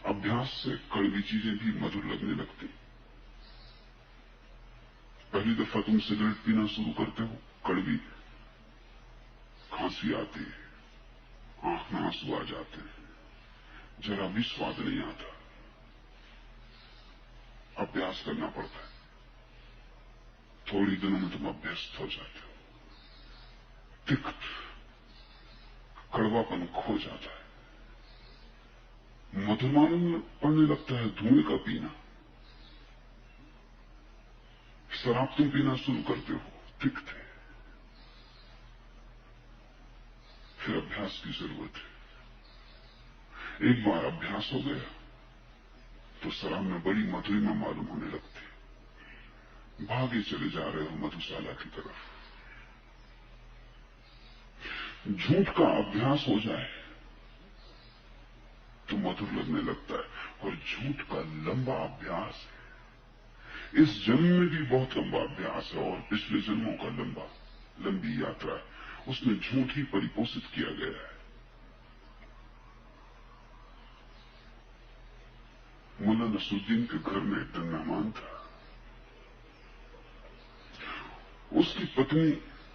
अभ्यास से कड़वी चीजें भी मधुर लगने लगती। पहली दफा तुम सिगरेट पीना शुरू करते हो, कड़वी, खांसी आती है, आंख में आंसू आ जाते हैं, जरा भी स्वाद नहीं आता। अभ्यास करना पड़ता है, थोड़ी दिनों में तुम अभ्यस्त हो जाते हो। तिक्त कड़वापन खो जाता है, मधुर मालूम पड़ने लगता है। धुएं का पीना, शराब तुम पीना शुरू करते हो, तिक्त है। फिर अभ्यास की जरूरत है। एक बार अभ्यास हो गया तो शराब में बड़ी मधुरिमा मालूम होने लगती। भागे चले जा रहे हो मधुशाला की तरफ। झूठ का अभ्यास हो जाए तो मधुर लगने लगता है। और झूठ का लंबा अभ्यास है, इस जन्म में भी बहुत लंबा अभ्यास है और पिछले जन्मों का लंबी यात्रा है। उसमें झूठ ही परिपोषित किया गया है। मुल्ला नसरुद्दीन के घर में एक दिन मेहमान था। उसकी पत्नी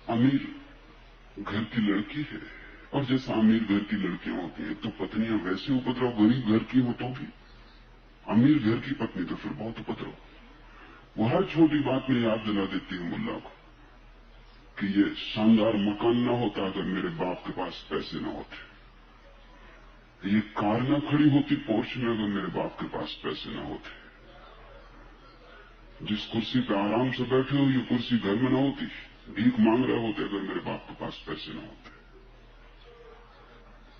अमीर घर की लड़की है, और जैसा अमीर घर की लड़कियां होती हैं, तो पत्नियां वैसे उपद्रव, गरीब घर की हो तो भी, अमीर घर की पत्नी तो फिर बहुत उपद्रव। वो हर छोटी बात में याद दिला देती है मुल्ला को कि ये शानदार मकान ना होता अगर मेरे बाप के पास पैसे ना होते, ये कार ना खड़ी होती पोर्च में अगर मेरे बाप के पास पैसे ना होते, जिस कुर्सी पे आराम से बैठे हो ये कुर्सी घर में ना होती, भीख मांग रहे होते अगर मेरे बाप के पास पैसे ना होते।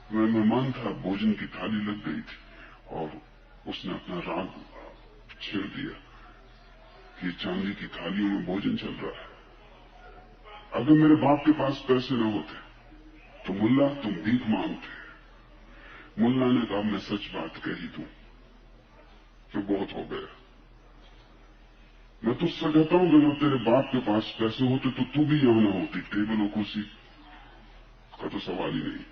मैं मेहमान था, भोजन की थाली लग गई थी और उसने अपना राग छेड़ दिया कि चांदी की थालियों में भोजन चल रहा है। अगर मेरे बाप के पास पैसे न होते तो मुल्ला तुम भीख मांगते। मुल्ला ने कहा मैं सच बात कही दूं तो बहुत हो गया। मैं तुझसे कहता हूं कि अगर तेरे बाप के पास पैसे होते तो तू भी यहां ना होती, टेबल और कुर्सी का तो सवाल ही नहीं।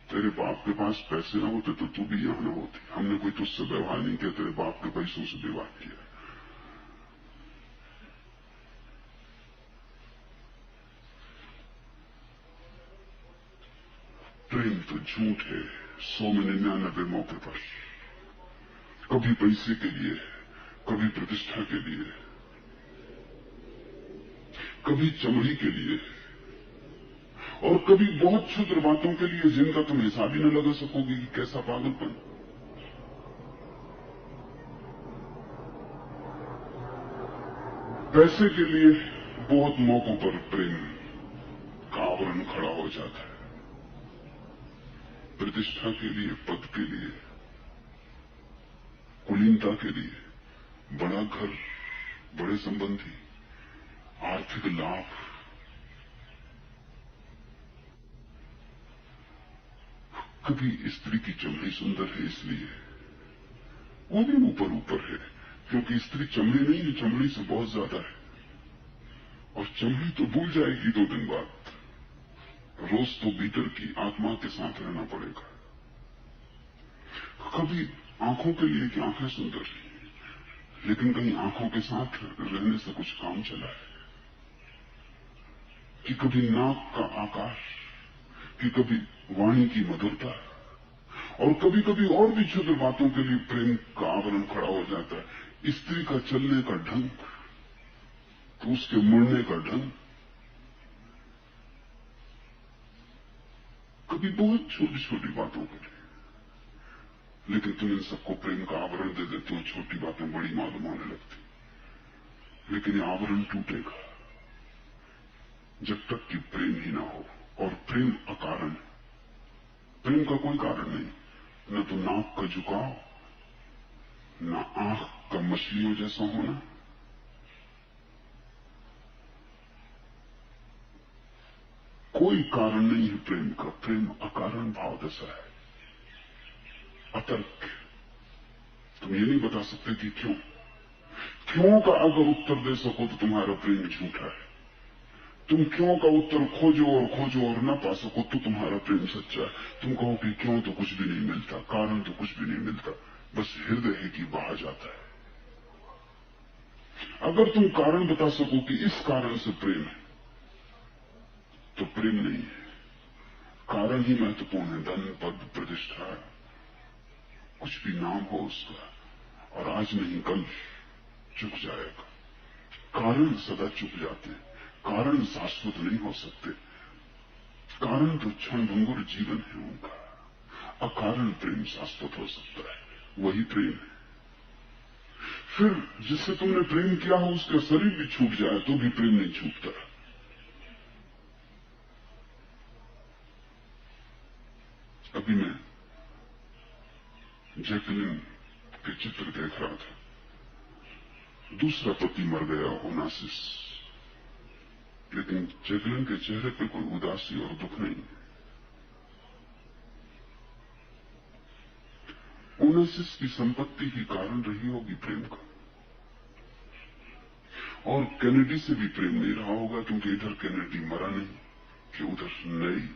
तेरे बाप के पास पैसे ना होते तो तू भी यहां ना होती। हमने कोई तुझसे व्यवहार नहीं किया, तेरे बाप के पैसों से विवाह किया। प्रेम तो झूठ है 100 में 99 मौके पर। कभी पैसे के लिए, कभी प्रतिष्ठा के लिए, कभी चमड़ी के लिए और कभी बहुत क्षुद्र बातों के लिए जिनका तुम हिसाब ही न लगा सकोगे कि कैसा पागलपन। पैसे के लिए बहुत मौकों पर प्रेम का आवरण खड़ा हो जाता है। प्रतिष्ठा के लिए, पद के लिए, कुलीनता के लिए, बड़ा घर, बड़े संबंधी, आर्थिक लाभ, कभी स्त्री की चमड़ी सुंदर है इसलिए, वो भी ऊपर ऊपर है क्योंकि स्त्री चमड़ी नहीं है, चमड़ी से बहुत ज्यादा है और चमड़ी तो भूल जाएगी 2 दिन बाद। रोज तो भीतर की आत्मा के साथ रहना पड़ेगा। कभी आंखों के लिए कि आंखें सुंदर है, लेकिन कहीं आंखों के साथ रहने से कुछ काम चला है कि कभी नाक का आकार, कि कभी वाणी की मधुरता और कभी कभी और भी क्षुद्र बातों के लिए प्रेम का आवरण खड़ा हो जाता है। स्त्री का चलने का ढंग, तो उसके मुड़ने का ढंग, कभी बहुत छोटी छोटी बातों के लिए, लेकिन तुम इन सबको प्रेम का आवरण दे देते हो। छोटी बातें बड़ी मालूम होने लगती, लेकिन ये आवरण टूटेगा जब तक कि प्रेम ही ना हो। और प्रेम अकारण है, प्रेम का कोई कारण नहीं, न तो नाक का झुकाव, न आंख का मछलियों जैसा होना, कोई कारण नहीं है प्रेम का। प्रेम अकारण भाव दशा है, अतर्क। तुम ये नहीं बता सकते कि क्यों। क्यों का अगर उत्तर दे सको तो तुम्हारा प्रेम झूठा है। तुम क्यों का उत्तर खोजो और न पा सको तो तुम्हारा प्रेम सच्चा है। तुम कहो कि क्यों तो कुछ भी नहीं मिलता, कारण तो कुछ भी नहीं मिलता, बस हृदय है कि बहा जाता है। अगर तुम कारण बता सको कि इस कारण से प्रेम है, तो प्रेम नहीं है। कारण ही महत्वपूर्ण है। धन, पद, प्रतिष्ठा, कुछ भी नाम हो उसका, और आज नहीं कल चुक जाएगा। कारण सदा चुक जाते हैं, कारण शाश्वत नहीं हो सकते। कारण तो क्षणभंगुर जीवन है उनका। अकारण प्रेम शाश्वत हो सकता है, वही प्रेम है। फिर जिससे तुमने प्रेम किया हो उसका शरीर भी छूट जाए तो भी प्रेम नहीं छूटता। अभी मैं जैकलिन के चित्र देख रहा था। दूसरा पति मर गया, ओनासिस, लेकिन जैकलिन के चेहरे पे कोई उदासी और दुख नहीं। ओनासिस की संपत्ति ही कारण रही होगी प्रेम का, और कैनेडी से भी प्रेम नहीं रहा होगा, क्योंकि इधर कैनेडी मरा नहीं कि उधर नई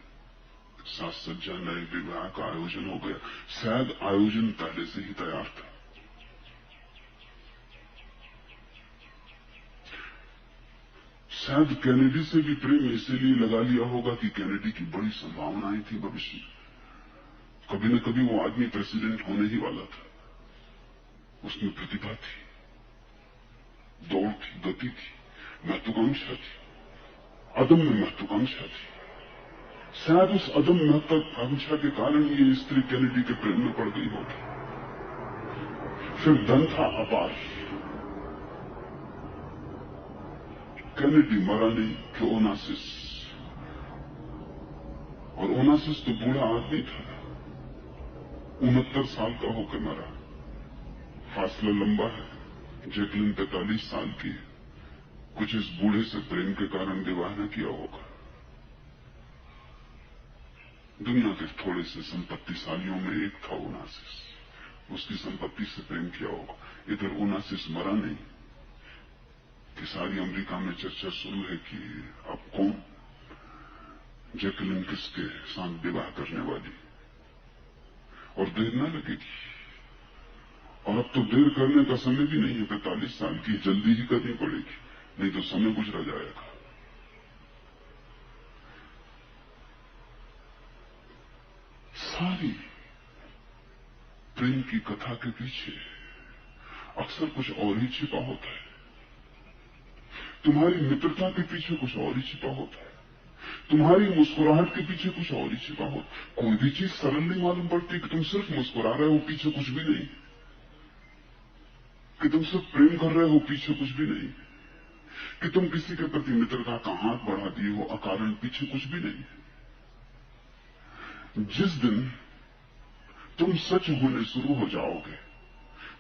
साज सज्जा, नए विवाह का आयोजन हो गया। शायद आयोजन पहले से ही तैयार था। शायद कैनेडी से भी प्रेम इसीलिए लगा लिया होगा कि कैनेडी की बड़ी संभावनाएं थी भविष्य में। कभी न कभी वो आदमी प्रेसिडेंट होने ही वाला था। उसमें प्रतिभा थी, दौड़ थी, गति थी, महत्वाकांक्षा थी। अदम्य महत्वाकांक्षा थी। शायद उस अदम्य महत्वाकांक्षा के कारण ये स्त्री कैनेडी के प्रेम में पड़ गई होगी। फिर धन था अपार। कैनेडी मरा नहीं कि ओनासिस, और ओनासिस तो बूढ़ा आदमी था, 69 साल का होकर मरा। फासला लंबा है। जैकलिन 45 साल की है। कुछ इस बूढ़े से प्रेम के कारण विवाह न किया होगा। दुनिया के थोड़े से संपत्तिशालियों में एक था ओनासिस, उसकी संपत्ति से प्रेम किया होगा। इधर ओनासिस मरा नहीं कि सारी अमेरिका में चर्चा शुरू है कि अब कौन जैकलिन किसके साथ विवाह करने वाली, और देर न लगेगी। और अब तो देर करने का समय भी नहीं है। 45 साल की जल्दी ही करनी पड़ेगी, नहीं तो समय गुजरा जाएगा। सारी प्रेम की कथा के पीछे अक्सर कुछ और ही छिपा होता है। तुम्हारी मित्रता के पीछे कुछ और ही छिपा होता है। तुम्हारी मुस्कुराहट के पीछे कुछ और ही छिपा होता। कोई भी चीज सरल नहीं मालूम पड़ती कि तुम सिर्फ मुस्कुरा रहे हो, पीछे कुछ भी नहीं। कि तुम सिर्फ प्रेम कर रहे हो, पीछे कुछ भी नहीं। कि तुम किसी के प्रति मित्रता का हाथ बढ़ा दिए हो अकारण, पीछे कुछ भी नहीं। जिस दिन तुम सच होने शुरू हो जाओगे,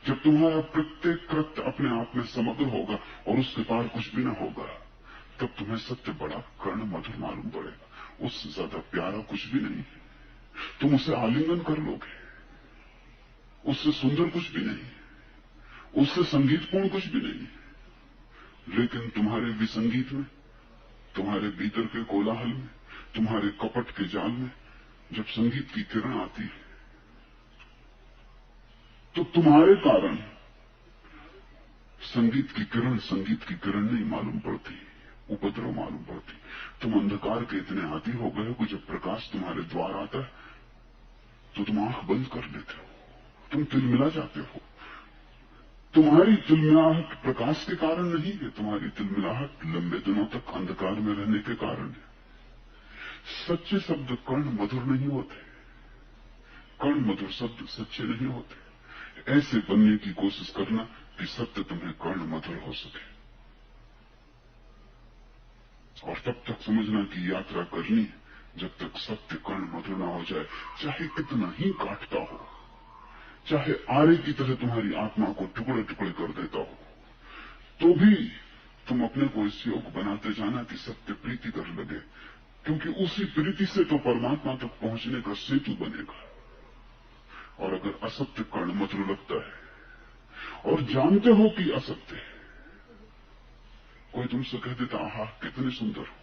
जब तुम्हारा प्रत्येक कृत्य अपने आप में समग्र होगा और उसके पार कुछ भी न होगा, तब तुम्हें सत्य बड़ा कर्ण मधुर मालूम पड़ेगा। उससे ज्यादा प्यारा कुछ भी नहीं। तुम उसे आलिंगन कर लोगे, उससे सुंदर कुछ भी नहीं, उससे संगीतपूर्ण कुछ भी नहीं। लेकिन तुम्हारे विसंगीत में, तुम्हारे भीतर के कोलाहल में, तुम्हारे कपट के जाल में जब संगीत की किरण आती है, तो तुम्हारे कारण संगीत की किरण नहीं मालूम पड़ती, उपद्रव मालूम पड़ती। तुम अंधकार के इतने आदी हो गए हो कि जब प्रकाश तुम्हारे द्वार आता है तो तुम आंख बंद कर लेते हो, तुम तिलमिला जाते हो। तुम्हारी तिलमिलाहट प्रकाश के कारण नहीं है, तुम्हारी तिलमिलाहट लंबे दिनों तक अंधकार में रहने के कारण है। सच्चे शब्द कर्ण मधुर नहीं होते, कर्ण मधुर शब्द सच्चे नहीं होते। ऐसे बनने की कोशिश करना कि सत्य तुम्हें कर्ण मधुर हो सके, और तब तक समझना कि यात्रा करनी है जब तक सत्य कर्ण मधुर ना हो जाए। चाहे कितना ही काटता हो, चाहे आरे की तरह तुम्हारी आत्मा को टुकड़े टुकड़े कर देता हो, तो भी तुम अपने को इस योग बनाते जाना कि सत्य प्रीति कर लगे, क्योंकि उसी प्रीति से तो परमात्मा तक पहुंचने का सेतु बनेगा। और अगर असत्य कर्ण मधुर लगता है और जानते हो कि असत्य है, कोई तुमसे कह देता आहा कितने सुंदर हो,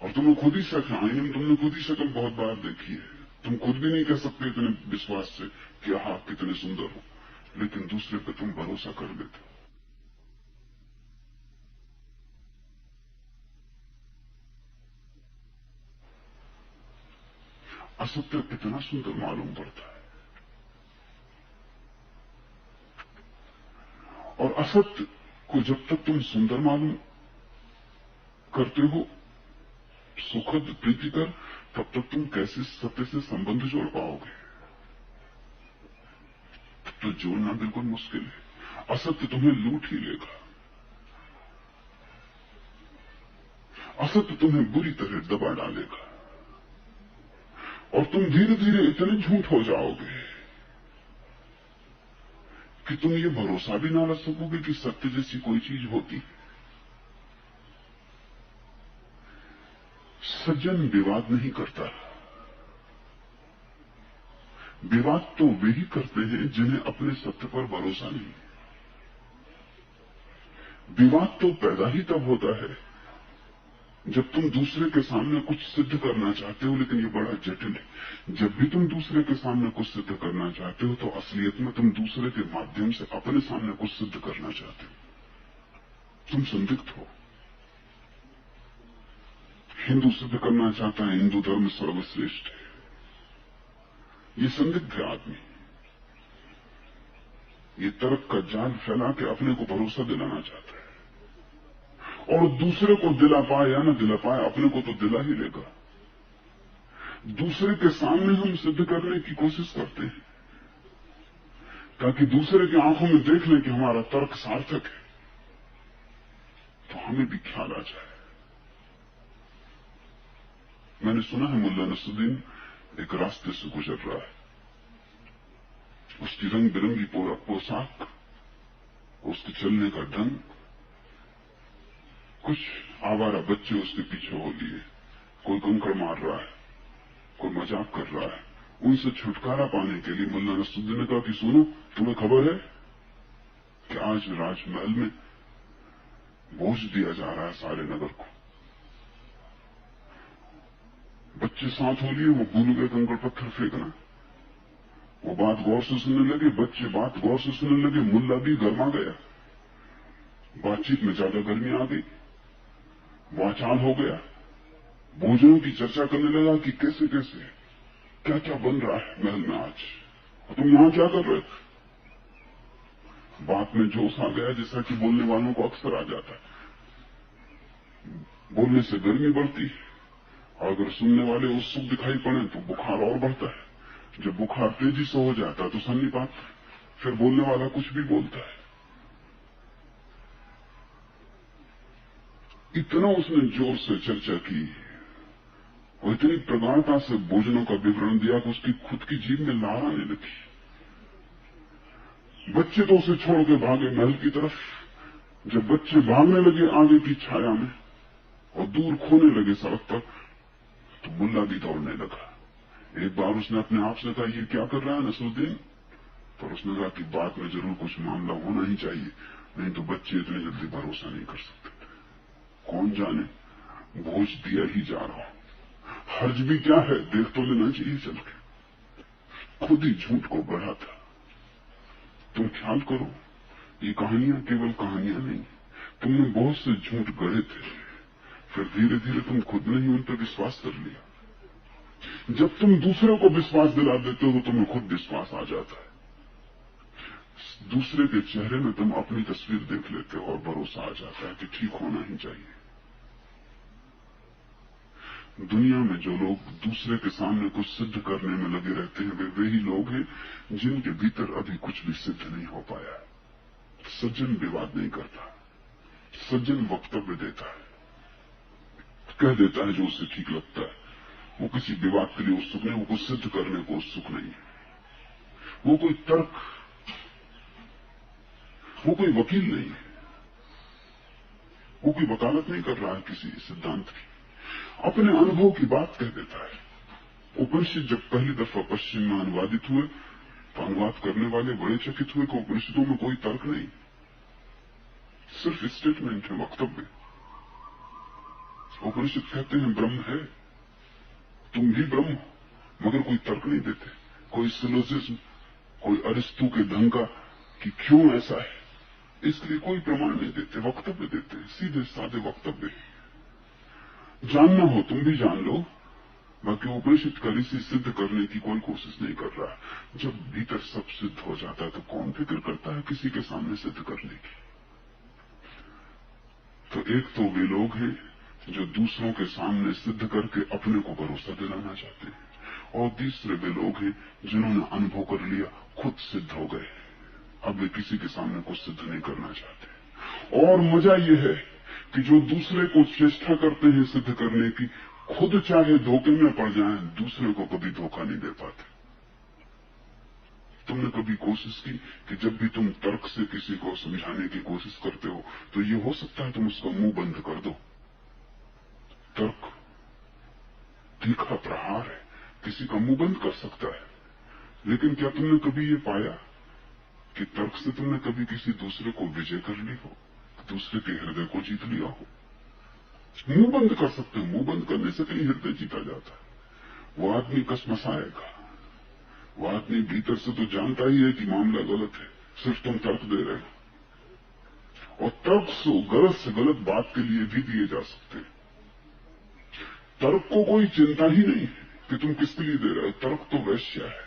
और तुम्हें खुद ही शक है, आईने में तुमने खुद ही शक्ल बहुत बार देखी है, तुम खुद भी नहीं कह सकते इतने विश्वास से कि आहा कितने सुंदर हो, लेकिन दूसरे पे तुम भरोसा कर लेते हो। असत्य कितना सुंदर मालूम पड़ता है, और असत्य को जब तक तुम सुंदर मालूम करते हो, सुखद प्रीतिकर, तब तक तुम कैसे सत्य से संबंध जोड़ पाओगे? तब तो जोड़ना बिल्कुल मुश्किल है। असत्य तुम्हें लूट ही लेगा, असत्य तुम्हें बुरी तरह दबा डालेगा, और तुम धीरे धीरे इतने झूठ हो जाओगे कि तुम ये भरोसा भी ना रख सकोगे कि सत्य जैसी कोई चीज होती। सज्जन विवाद नहीं करता, विवाद तो वे ही करते हैं जिन्हें अपने सत्य पर भरोसा नहीं। विवाद तो पैदा ही तब होता है जब तुम दूसरे के सामने कुछ सिद्ध करना चाहते हो, लेकिन ये बड़ा जटिल है। जब भी तुम दूसरे के सामने कुछ सिद्ध करना चाहते हो, तो असलियत में तुम दूसरे के माध्यम से अपने सामने कुछ सिद्ध करना चाहते हो। तुम संदिग्ध हो। हिंदू सिद्ध करना चाहता है हिंदू धर्म सर्वश्रेष्ठ है, ये संदिग्ध है आदमी। ये तर्क का जाल फैला के अपने को भरोसा दिलाना चाहता है, और दूसरे को दिला पाए या न दिला पाए, अपने को तो दिला ही लेगा। दूसरे के सामने हम सिद्ध करने की कोशिश करते हैं ताकि दूसरे की आंखों में देख लें कि हमारा तर्क सार्थक है, तो हमें भी ख्याल आ जाए। मैंने सुना है मुल्ला नसरुद्दीन एक रास्ते से गुजर रहा है, उसकी रंग बिरंगी पोशाक, उसके चलने का ढंग, कुछ आवारा बच्चे उसके पीछे हो लिए, कोई कंकड़ मार रहा है, कोई मजाक कर रहा है। उनसे छुटकारा पाने के लिए मुल्ला नसरुद्दीन ने कहा कि सुनो, तुम्हें खबर है कि आज राजमहल में बोझ दिया जा रहा है सारे नगर को। बच्चे साथ हो लिए, वो भूल गए कंकड़ पत्थर फेंकना। वो बात गौर से सुनने लगे, बच्चे बात गौर से सुनने लगे, मुल्ला भी गर्मा गया, बातचीत में ज्यादा गर्मी आ गई, वाचाल हो गया, भोजनों की चर्चा करने लगा कि कैसे कैसे क्या क्या बन रहा है महल में आज, और तुम यहां क्या कर रहे थे। बात में जोश आ गया, जैसा कि बोलने वालों को अक्सर आ जाता है। बोलने से गर्मी बढ़ती है, और अगर सुनने वाले उत्सुक दिखाई पड़े तो बुखार और बढ़ता है। जब बुखार तेजी से हो जाता है तो सन्निपात, फिर बोलने वाला कुछ भी बोलता है। इतना उसने जोर से चर्चा की और इतनी प्रगाढ़ता से भोजनों का विवरण दिया कि उसकी खुद की जीभ में लार आने लगी। बच्चे तो उसे छोड़ के भागे महल की तरफ। जब बच्चे भागने लगे आगे की छाया में और दूर खोने लगे सड़क पर, तो मुल्ला भी दौड़ने लगा। एक बार उसने अपने आप से कहा, ये क्या कर रहा है नसरुद्दीन? पर उसने कहा कि बात में जरूर कुछ मामला होना ही चाहिए, नहीं तो बच्चे इतनी जल्दी भरोसा नहीं कर सकते। कौन जाने, बोझ दिया ही जा रहा हो, हर्ज भी क्या है, देख तो लेना चाहिए चल के। खुद ही झूठ को बढ़ा था। तुम ख्याल करो, ये कहानियां केवल कहानियां नहीं, तुमने बहुत से झूठ गढ़े थे, फिर धीरे धीरे तुम खुद ने ही उन पर विश्वास कर लिया। जब तुम दूसरे को विश्वास दिला देते हो तो तुम्हें खुद विश्वास आ जाता है। दूसरे के चेहरे में तुम अपनी तस्वीर देख लेते हो और भरोसा आ जाता है कि ठीक होना ही चाहिए। दुनिया में जो लोग दूसरे के सामने कुछ सिद्ध करने में लगे रहते हैं, वे ही लोग हैं जिनके भीतर अभी कुछ भी सिद्ध नहीं हो पाया। सज्जन विवाद नहीं करता, सज्जन वक्तव्य देता है, कह देता है जो उसे ठीक लगता है। वो किसी विवाद के लिए उत्सुक नहीं, वो कुछ सिद्ध करने को उत्सुक नहीं है। वो कोई तर्क, वो कोई वकील नहीं है, वो कोई वकालत नहीं कर रहा है किसी सिद्धांत की, अपने अनुभव की बात कह देता है। उपनिषद जब पहली दफा पश्चिम में अनुवादित हुए तो अनुवाद करने वाले बड़े चकित हुए कि उपनिषदों में कोई तर्क नहीं, सिर्फ स्टेटमेंट है, वक्तव्य। उपनिषद कहते हैं ब्रह्म है, तुम भी ब्रह्म हो, मगर कोई तर्क नहीं देते, कोई सिलोजिज्म, कोई अरिस्तु के ढंग का कि क्यों ऐसा है, इसलिए कोई प्रमाण नहीं देते, वक्तव्य देते, सीधे साधे वक्तव्य। जानना हो तुम भी जान लो, बाकी उपनिषद का ऋषि सिद्ध करने की कोई कोशिश नहीं कर रहा। जब भीतर सब सिद्ध हो जाता है तो कौन फिक्र करता है किसी के सामने सिद्ध करने की। तो एक तो वे लोग हैं जो दूसरों के सामने सिद्ध करके अपने को भरोसा दिलाना चाहते हैं, और तीसरे वे लोग हैं जिन्होंने अनुभव कर लिया, खुद सिद्ध हो गए, अब वे किसी के सामने कुछ सिद्ध नहीं करना चाहते। और मजा यह है कि जो दूसरे को चेष्टा करते हैं सिद्ध करने की, खुद चाहे धोखे में पड़ जाएं, दूसरे को कभी धोखा नहीं दे पाते। तुमने कभी कोशिश की कि जब भी तुम तर्क से किसी को समझाने की कोशिश करते हो तो ये हो सकता है तुम उसका मुंह बंद कर दो। तर्क तीखा प्रहार है, किसी का मुंह बंद कर सकता है, लेकिन क्या तुमने कभी ये पाया कि तर्क से तुमने कभी किसी दूसरे को विजय कर ली हो, दूसरे के हृदय को जीत लिया हो? मुंह बंद कर सकते हो, मुंह बंद करने से कहीं हृदय जीता जाता है। वो आदमी कसमसाएगा, वो आदमी भीतर से तो जानता ही है कि मामला गलत है, सिर्फ तुम तर्क दे रहे हो। और तर्क से गलत बात के लिए भी दिए जा सकते हैं। तर्क को कोई चिंता ही नहीं कि तुम किसके लिए दे रहे हो, तर्क तो वैश्य है,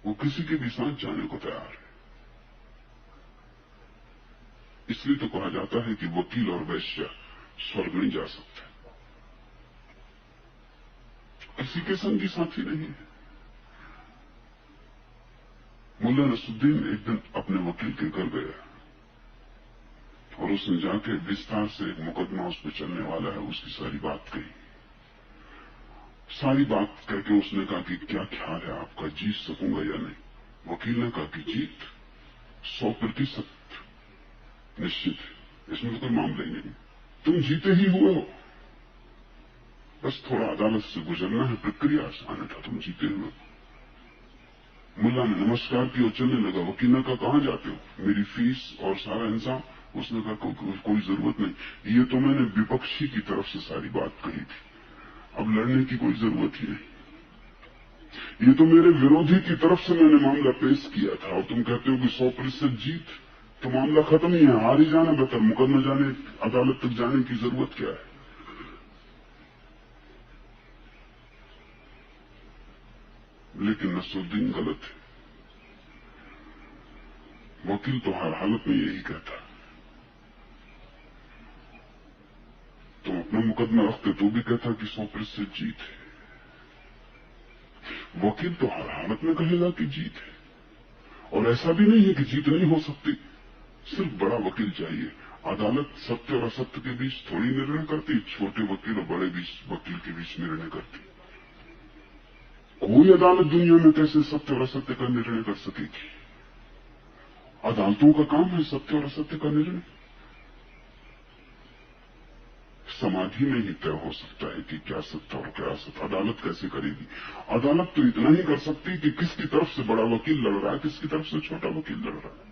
वो किसी के भी साथ जाने को तैयार है। इसलिए तो कहा जाता है कि वकील और वैश्य स्वर्ग नहीं जा सकते, किसी के संगी साथी नहीं है। मुल्ला नसरुद्दीन एक दिन अपने वकील के घर गया और उसने जाके विस्तार से एक मुकदमा उस पर चलने वाला है उसकी सारी बात कही। सारी बात करके उसने कहा कि क्या ख्याल है आपका, जीत सकूंगा या नहीं? वकील ने कहा कि जीत 100% निश्चित है, इसमें तो कोई मामला ही नहीं, तुम जीते ही हुए हो, बस थोड़ा अदालत से गुजरना है, प्रक्रिया आसान था, तुम जीते हुए हो। मुल्ला ने नमस्कार किया और चलने लगा। वकील ने कहा कहां जाते हो? मेरी फीस और सारा इंतजाम। उसने कहा कोई जरूरत नहीं, ये तो मैंने विपक्षी की तरफ से सारी बात कही थी, अब लड़ने की कोई जरूरत ही नहीं। ये तो मेरे विरोधी की तरफ से मैंने मामला पेश किया था और तुम कहते हो कि 100% जीत, तो मामला खत्म ही है, हार ही जाना बेहतर, मुकदमा जाने अदालत तक जाने की जरूरत क्या है? लेकिन नसरुद्दीन गलत है। वकील तो हर हालत में यही कहता है, तुम अपना मुकदमा रखते तो भी कहता कि 100% जीत है। वकील तो हर हालत में कहेगा कि जीत है, और ऐसा भी नहीं है कि जीत नहीं हो सकती, सिर्फ बड़ा वकील चाहिए। अदालत सत्य और असत्य के बीच थोड़ी निर्णय करती, छोटे वकील और बड़े वकील के बीच निर्णय करती। कोई अदालत दुनिया में कैसे सत्य और असत्य का निर्णय कर सकेगी? अदालतों का काम है सत्य और असत्य का निर्णय। समाधि में ही तय हो सकता है कि क्या सत्य और क्या असत्य, अदालत कैसे करेगी? अदालत तो इतना ही कर सकती कि किसकी तरफ से बड़ा वकील लड़ रहा है, किसकी तरफ से छोटा वकील लड़ रहा है।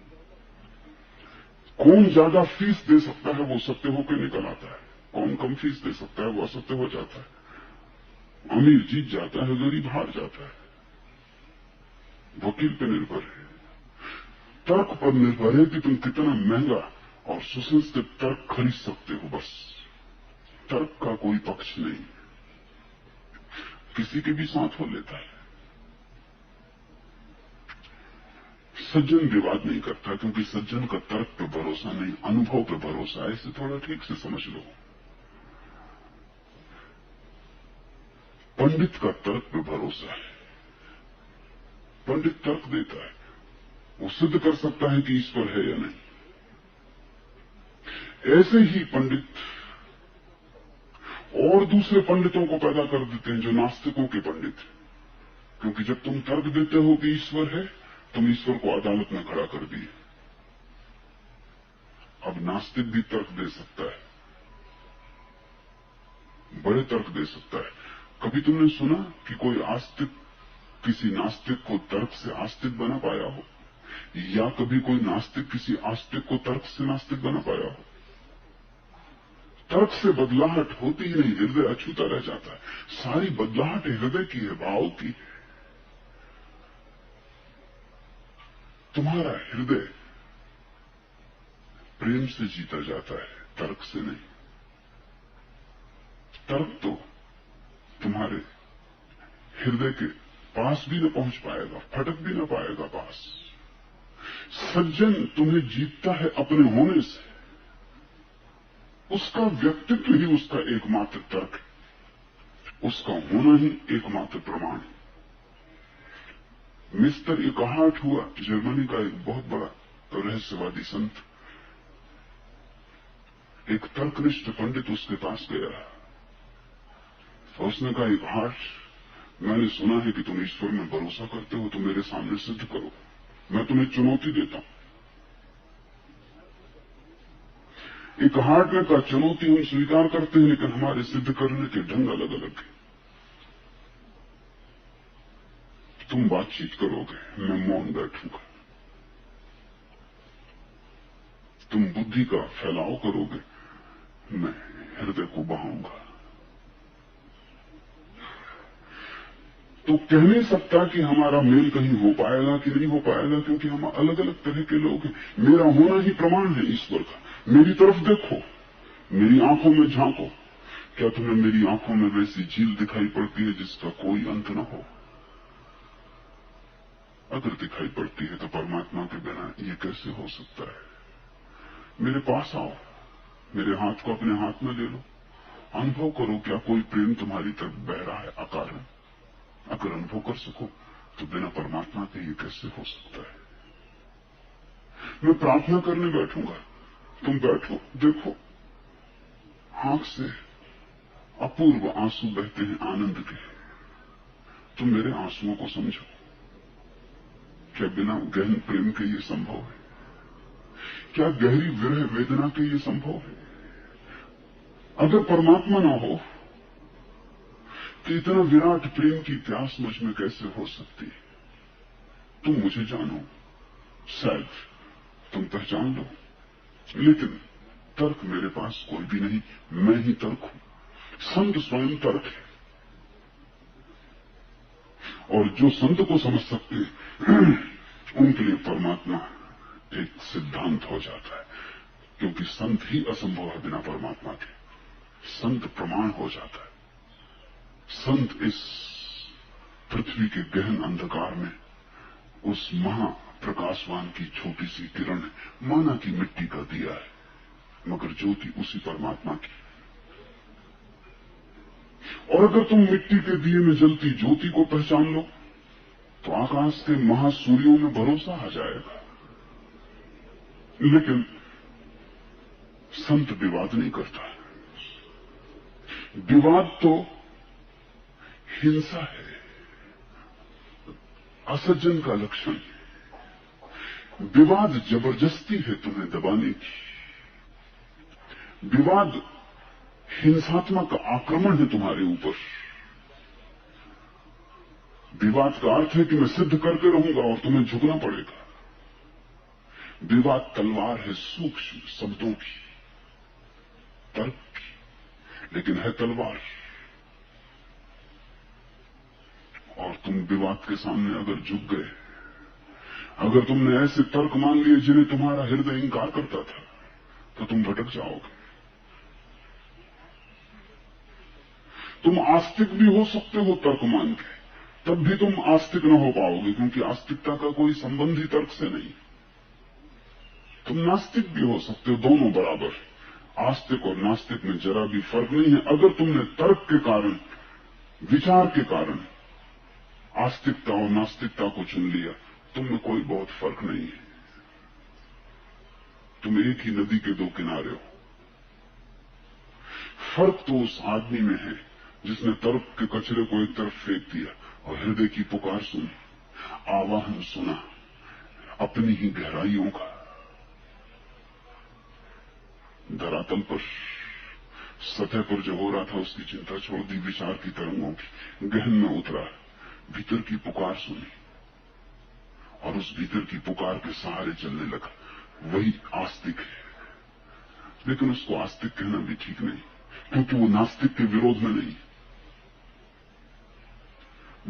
कौन ज्यादा फीस दे सकता है वो सत्य होकर निकल आता है, कौन कम फीस दे सकता है वो असत्य हो जाता है। अमीर जीत जाता है, गरीब हार जाता है। वकील पर निर्भर है, तर्क पर निर्भर है कि तुम कितना महंगा और सुसंस्कृत तर्क खरीद सकते हो। बस तर्क का कोई पक्ष नहीं, किसी के भी साथ हो लेता है। सज्जन विवाद नहीं करता क्योंकि सज्जन का तर्क पे भरोसा नहीं, अनुभव पे भरोसा है। इसे थोड़ा ठीक से समझ लो। पंडित का तर्क पे भरोसा है, पंडित तर्क देता है, वो सिद्ध कर सकता है कि ईश्वर है या नहीं। ऐसे ही पंडित और दूसरे पंडितों को पैदा कर देते हैं जो नास्तिकों के पंडित हैं, क्योंकि जब तुम तर्क देते हो कि ईश्वर है, तुम ईश्वर को अदालत में खड़ा कर दिए। अब नास्तिक भी तर्क दे सकता है, बड़े तर्क दे सकता है। कभी तुमने सुना कि कोई आस्तिक किसी नास्तिक को तर्क से आस्तिक बना पाया हो, या कभी कोई नास्तिक किसी आस्तिक को तर्क से नास्तिक बना पाया हो? तर्क से बदलाहट होती ही नहीं, हृदय अछूता रह जाता है। सारी बदलाहट हृदय की है, भाव की है। तुम्हारा हृदय प्रेम से जीता जाता है, तर्क से नहीं। तर्क तो तुम्हारे हृदय के पास भी न पहुंच पाएगा, फटक भी न पाएगा पास। सज्जन तुम्हें जीतता है अपने होने से, उसका व्यक्तित्व ही उसका एकमात्र तर्क है, उसका होना ही एकमात्र प्रमाण है। मिस्टर इकहार्ट हुआ जर्मनी का एक बहुत बड़ा रहस्यवादी संत, एक तर्कनिष्ठ पंडित उसके पास गया और उसने कहा, इकहार्ट, मैंने सुना है कि तुम ईश्वर में भरोसा करते हो, तो मेरे सामने सिद्ध करो, मैं तुम्हें चुनौती देता हूं। इकहार्ट ने कहा, चुनौती हम स्वीकार करते हैं, लेकिन हमारे सिद्ध करने के ढंग अलग अलग है। तुम बातचीत करोगे, मैं मौन बैठूंगा। तुम बुद्धि का फैलाव करोगे, मैं हृदय को बहाऊंगा। तो कह नहीं सकता कि हमारा मेल कहीं हो पाएगा कि नहीं हो पाएगा, क्योंकि हम अलग अलग तरह के लोग हैं। मेरा होना ही प्रमाण है ईश्वर का। मेरी तरफ देखो, मेरी आंखों में झांको, क्या तुम्हें मेरी आंखों में वैसी झील दिखाई पड़ती है जिसका कोई अंत न हो? अगर दिखाई पड़ती है तो परमात्मा के बिना ये कैसे हो सकता है? मेरे पास आओ, मेरे हाथ को अपने हाथ में ले लो, अनुभव करो क्या कोई प्रेम तुम्हारी तरफ बह रहा है अकारण। अगर अनुभव कर सको तो बिना परमात्मा के ये कैसे हो सकता है। मैं प्रार्थना करने बैठूंगा, तुम बैठो, देखो आंख से अपूर्व आंसू बहते हैं आनंद के। तुम मेरे आंसुओं को समझो। क्या बिना गहन प्रेम के ये संभव है? क्या गहरी विरह वेदना के ये संभव है? अगर परमात्मा ना हो तो इतना विराट प्रेम की प्यास मुझ में कैसे हो सकती है? तुम मुझे जानो, शायद तुम पहचान लो, लेकिन तर्क मेरे पास कोई भी नहीं, मैं ही तर्क हूं। संत स्वयं तर्क है, और जो संत को समझ सकते उनके लिए परमात्मा एक सिद्धांत हो जाता है, क्योंकि संत ही असंभव है बिना परमात्मा के। संत प्रमाण हो जाता है। संत इस पृथ्वी के गहन अंधकार में उस महाप्रकाशवान की छोटी सी किरण है, माना कि मिट्टी का दिया है, मगर ज्योति उसी परमात्मा की। और अगर तुम मिट्टी के दिए में जलती ज्योति को पहचान लो तो आकाश के महासूर्यों में भरोसा आ जाएगा। लेकिन संत विवाद नहीं करता। विवाद तो हिंसा है, असज्जन का लक्षण है। विवाद जबरदस्ती है तुम्हें दबाने की। विवाद हिंसात्मक आक्रमण है तुम्हारे ऊपर। विवाद का अर्थ है कि मैं सिद्ध करके रहूंगा और तुम्हें झुकना पड़ेगा। विवाद तलवार है सूक्ष्म शब्दों की, तर्क की, लेकिन है तलवार। और तुम विवाद के सामने अगर झुक गए, अगर तुमने ऐसे तर्क मान लिए जिन्हें तुम्हारा हृदय इंकार करता था, तो तुम भटक जाओगे। तुम आस्तिक भी हो सकते हो तर्क मान के, तब भी तुम आस्तिक न हो पाओगे, क्योंकि आस्तिकता का कोई संबंध ही तर्क से नहीं। तुम नास्तिक भी हो सकते हो, दोनों बराबर। आस्तिक और नास्तिक में जरा भी फर्क नहीं है। अगर तुमने तर्क के कारण, विचार के कारण आस्तिकता और नास्तिकता को चुन लिया, तुम में कोई बहुत फर्क नहीं है। तुम एक ही नदी के दो किनारे हो। फर्क तो उस आदमी में है जिसने तर्क के कचरे को एक तरफ फेंक दिया और हृदय की पुकार सुनी, आवाहन सुना अपनी ही गहराइयों का। धरातल पर, सतह पर जो हो रहा था उसकी चिंता छोड़ दी, विचार की तरंगों की गहन में उतरा, भीतर की पुकार सुनी और उस भीतर की पुकार के सहारे चलने लगा। वही आस्तिक है। लेकिन उसको आस्तिक कहना भी ठीक नहीं, क्योंकि वो नास्तिक के विरोध में नहीं।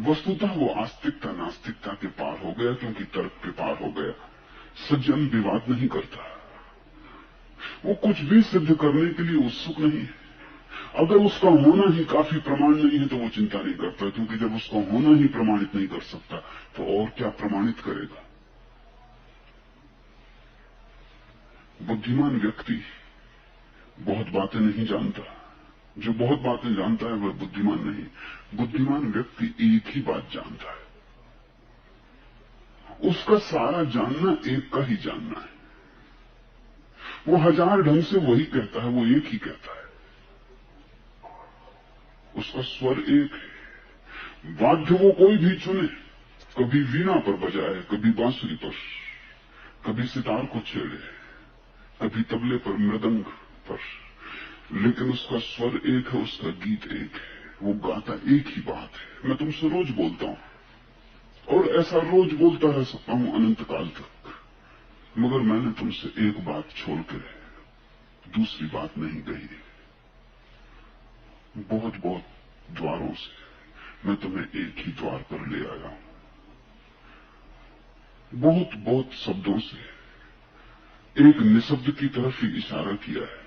वस्तुतः वो आस्तिकता नास्तिकता के पार हो गया, क्योंकि तर्क के पार हो गया। सज्जन विवाद नहीं करता, वो कुछ भी सिद्ध करने के लिए उत्सुक नहीं है। अगर उसका होना ही काफी प्रमाण नहीं है तो वो चिंता नहीं करता, क्योंकि जब उसका होना ही प्रमाणित नहीं कर सकता तो और क्या प्रमाणित करेगा। बुद्धिमान व्यक्ति बहुत बातें नहीं जानता। जो बहुत बातें जानता है वह बुद्धिमान नहीं। बुद्धिमान व्यक्ति एक ही बात जानता है, उसका सारा जानना एक का ही जानना है। वो हजार ढंग से वही कहता है, वो एक ही कहता है। उसका स्वर एक है। वाद्य वो कोई भी चुने, कभी वीणा पर बजाए, कभी बांसुरी पर, कभी सितार को छेड़े, कभी तबले पर, मृदंग पर, लेकिन उसका स्वर एक है, उसका गीत एक है। वो गाता एक ही बात है। मैं तुमसे रोज बोलता हूं और ऐसा रोज बोलता रह सकता हूं अनंत काल तक, मगर मैंने तुमसे एक बात छोड़ के दूसरी बात नहीं कही। बहुत बहुत द्वारों से मैं तुम्हें एक ही द्वार पर ले आया हूं। बहुत बहुत शब्दों से एक निशब्द की तरफ ही इशारा किया है।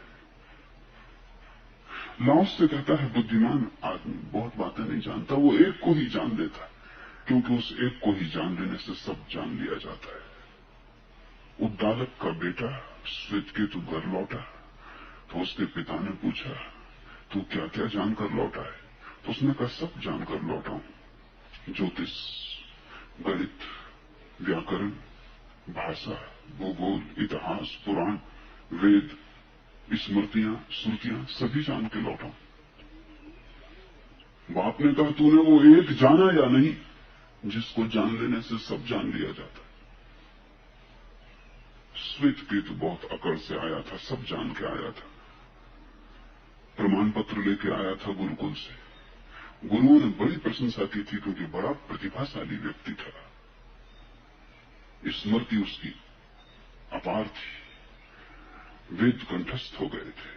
लाओस से कहता है बुद्धिमान आदमी बहुत बातें नहीं जानता, वो एक को ही जान लेता, क्योंकि उस एक को ही जान लेने से सब जान लिया जाता है। उद्दालक का बेटा श्वेत केतु घर लौटा तो उसके पिता ने पूछा, तू क्या क्या जानकर लौटा है? तो उसने कहा, सब जानकर लौटा हूं, ज्योतिष, गणित, व्याकरण, भाषा, भूगोल, इतिहास, पुराण, वेद, स्मृतियां, श्रुतियां सभी जान के लौटा हूं। बाप ने कहा, तूने वो एक जाना या नहीं जिसको जान लेने से सब जान लिया जाता है? श्वेत केतु बहुत अकड़ से आया था, सब जान के आया था, प्रमाण पत्र लेके आया था गुरुकुल से। गुरुओं ने बड़ी प्रशंसा की थी क्योंकि बड़ा प्रतिभाशाली व्यक्ति था, स्मृति उसकी अपार थी, वेद कंठस्थ हो गए थे।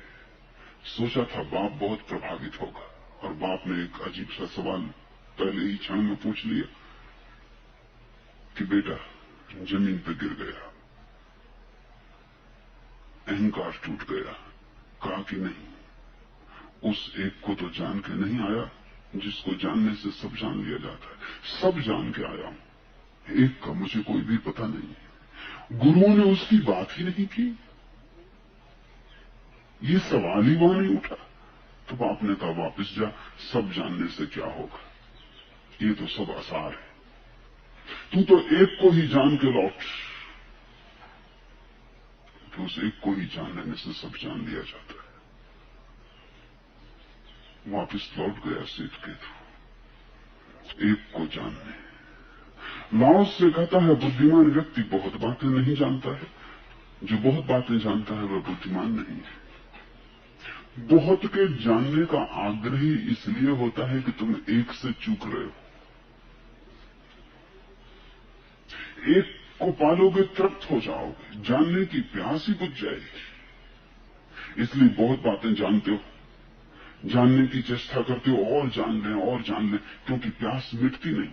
सोचा था बाप बहुत प्रभावित होगा, और बाप ने एक अजीब सा सवाल पहले ही क्षण में पूछ लिया कि बेटा जमीन पर गिर गया, अहंकार टूट गया। कहा कि नहीं, उस एक को तो जान के नहीं आया जिसको जानने से सब जान लिया जाता है। सब जान के आया हूं, एक का मुझे कोई भी पता नहीं। गुरुओं ने उसकी बात ही नहीं की, ये सवाल ही वहां नहीं उठा। तो बाप ने कहा, वापिस जा, सब जानने से क्या होगा, ये तो सब आसार है, तू तो एक को ही जान के लौट। तो उस एक को ही जान लेने से सब जान लिया जाता है। वापिस लौट गया श्वेत केतु एक को जानने। लाओस से कहता है, बुद्धिमान व्यक्ति बहुत बातें नहीं जानता है, जो बहुत बातें जानता है वह बुद्धिमान नहीं है। बहुत के जानने का आग्रह ही इसलिए होता है कि तुम एक से चूक रहे हो। एक को पालोगे तृप्त हो जाओगे, जानने की प्यास ही बुझ जाएगी। इसलिए बहुत बातें जानते हो, जानने की चेष्टा करते हो, और जान लें, क्योंकि प्यास मिटती नहीं।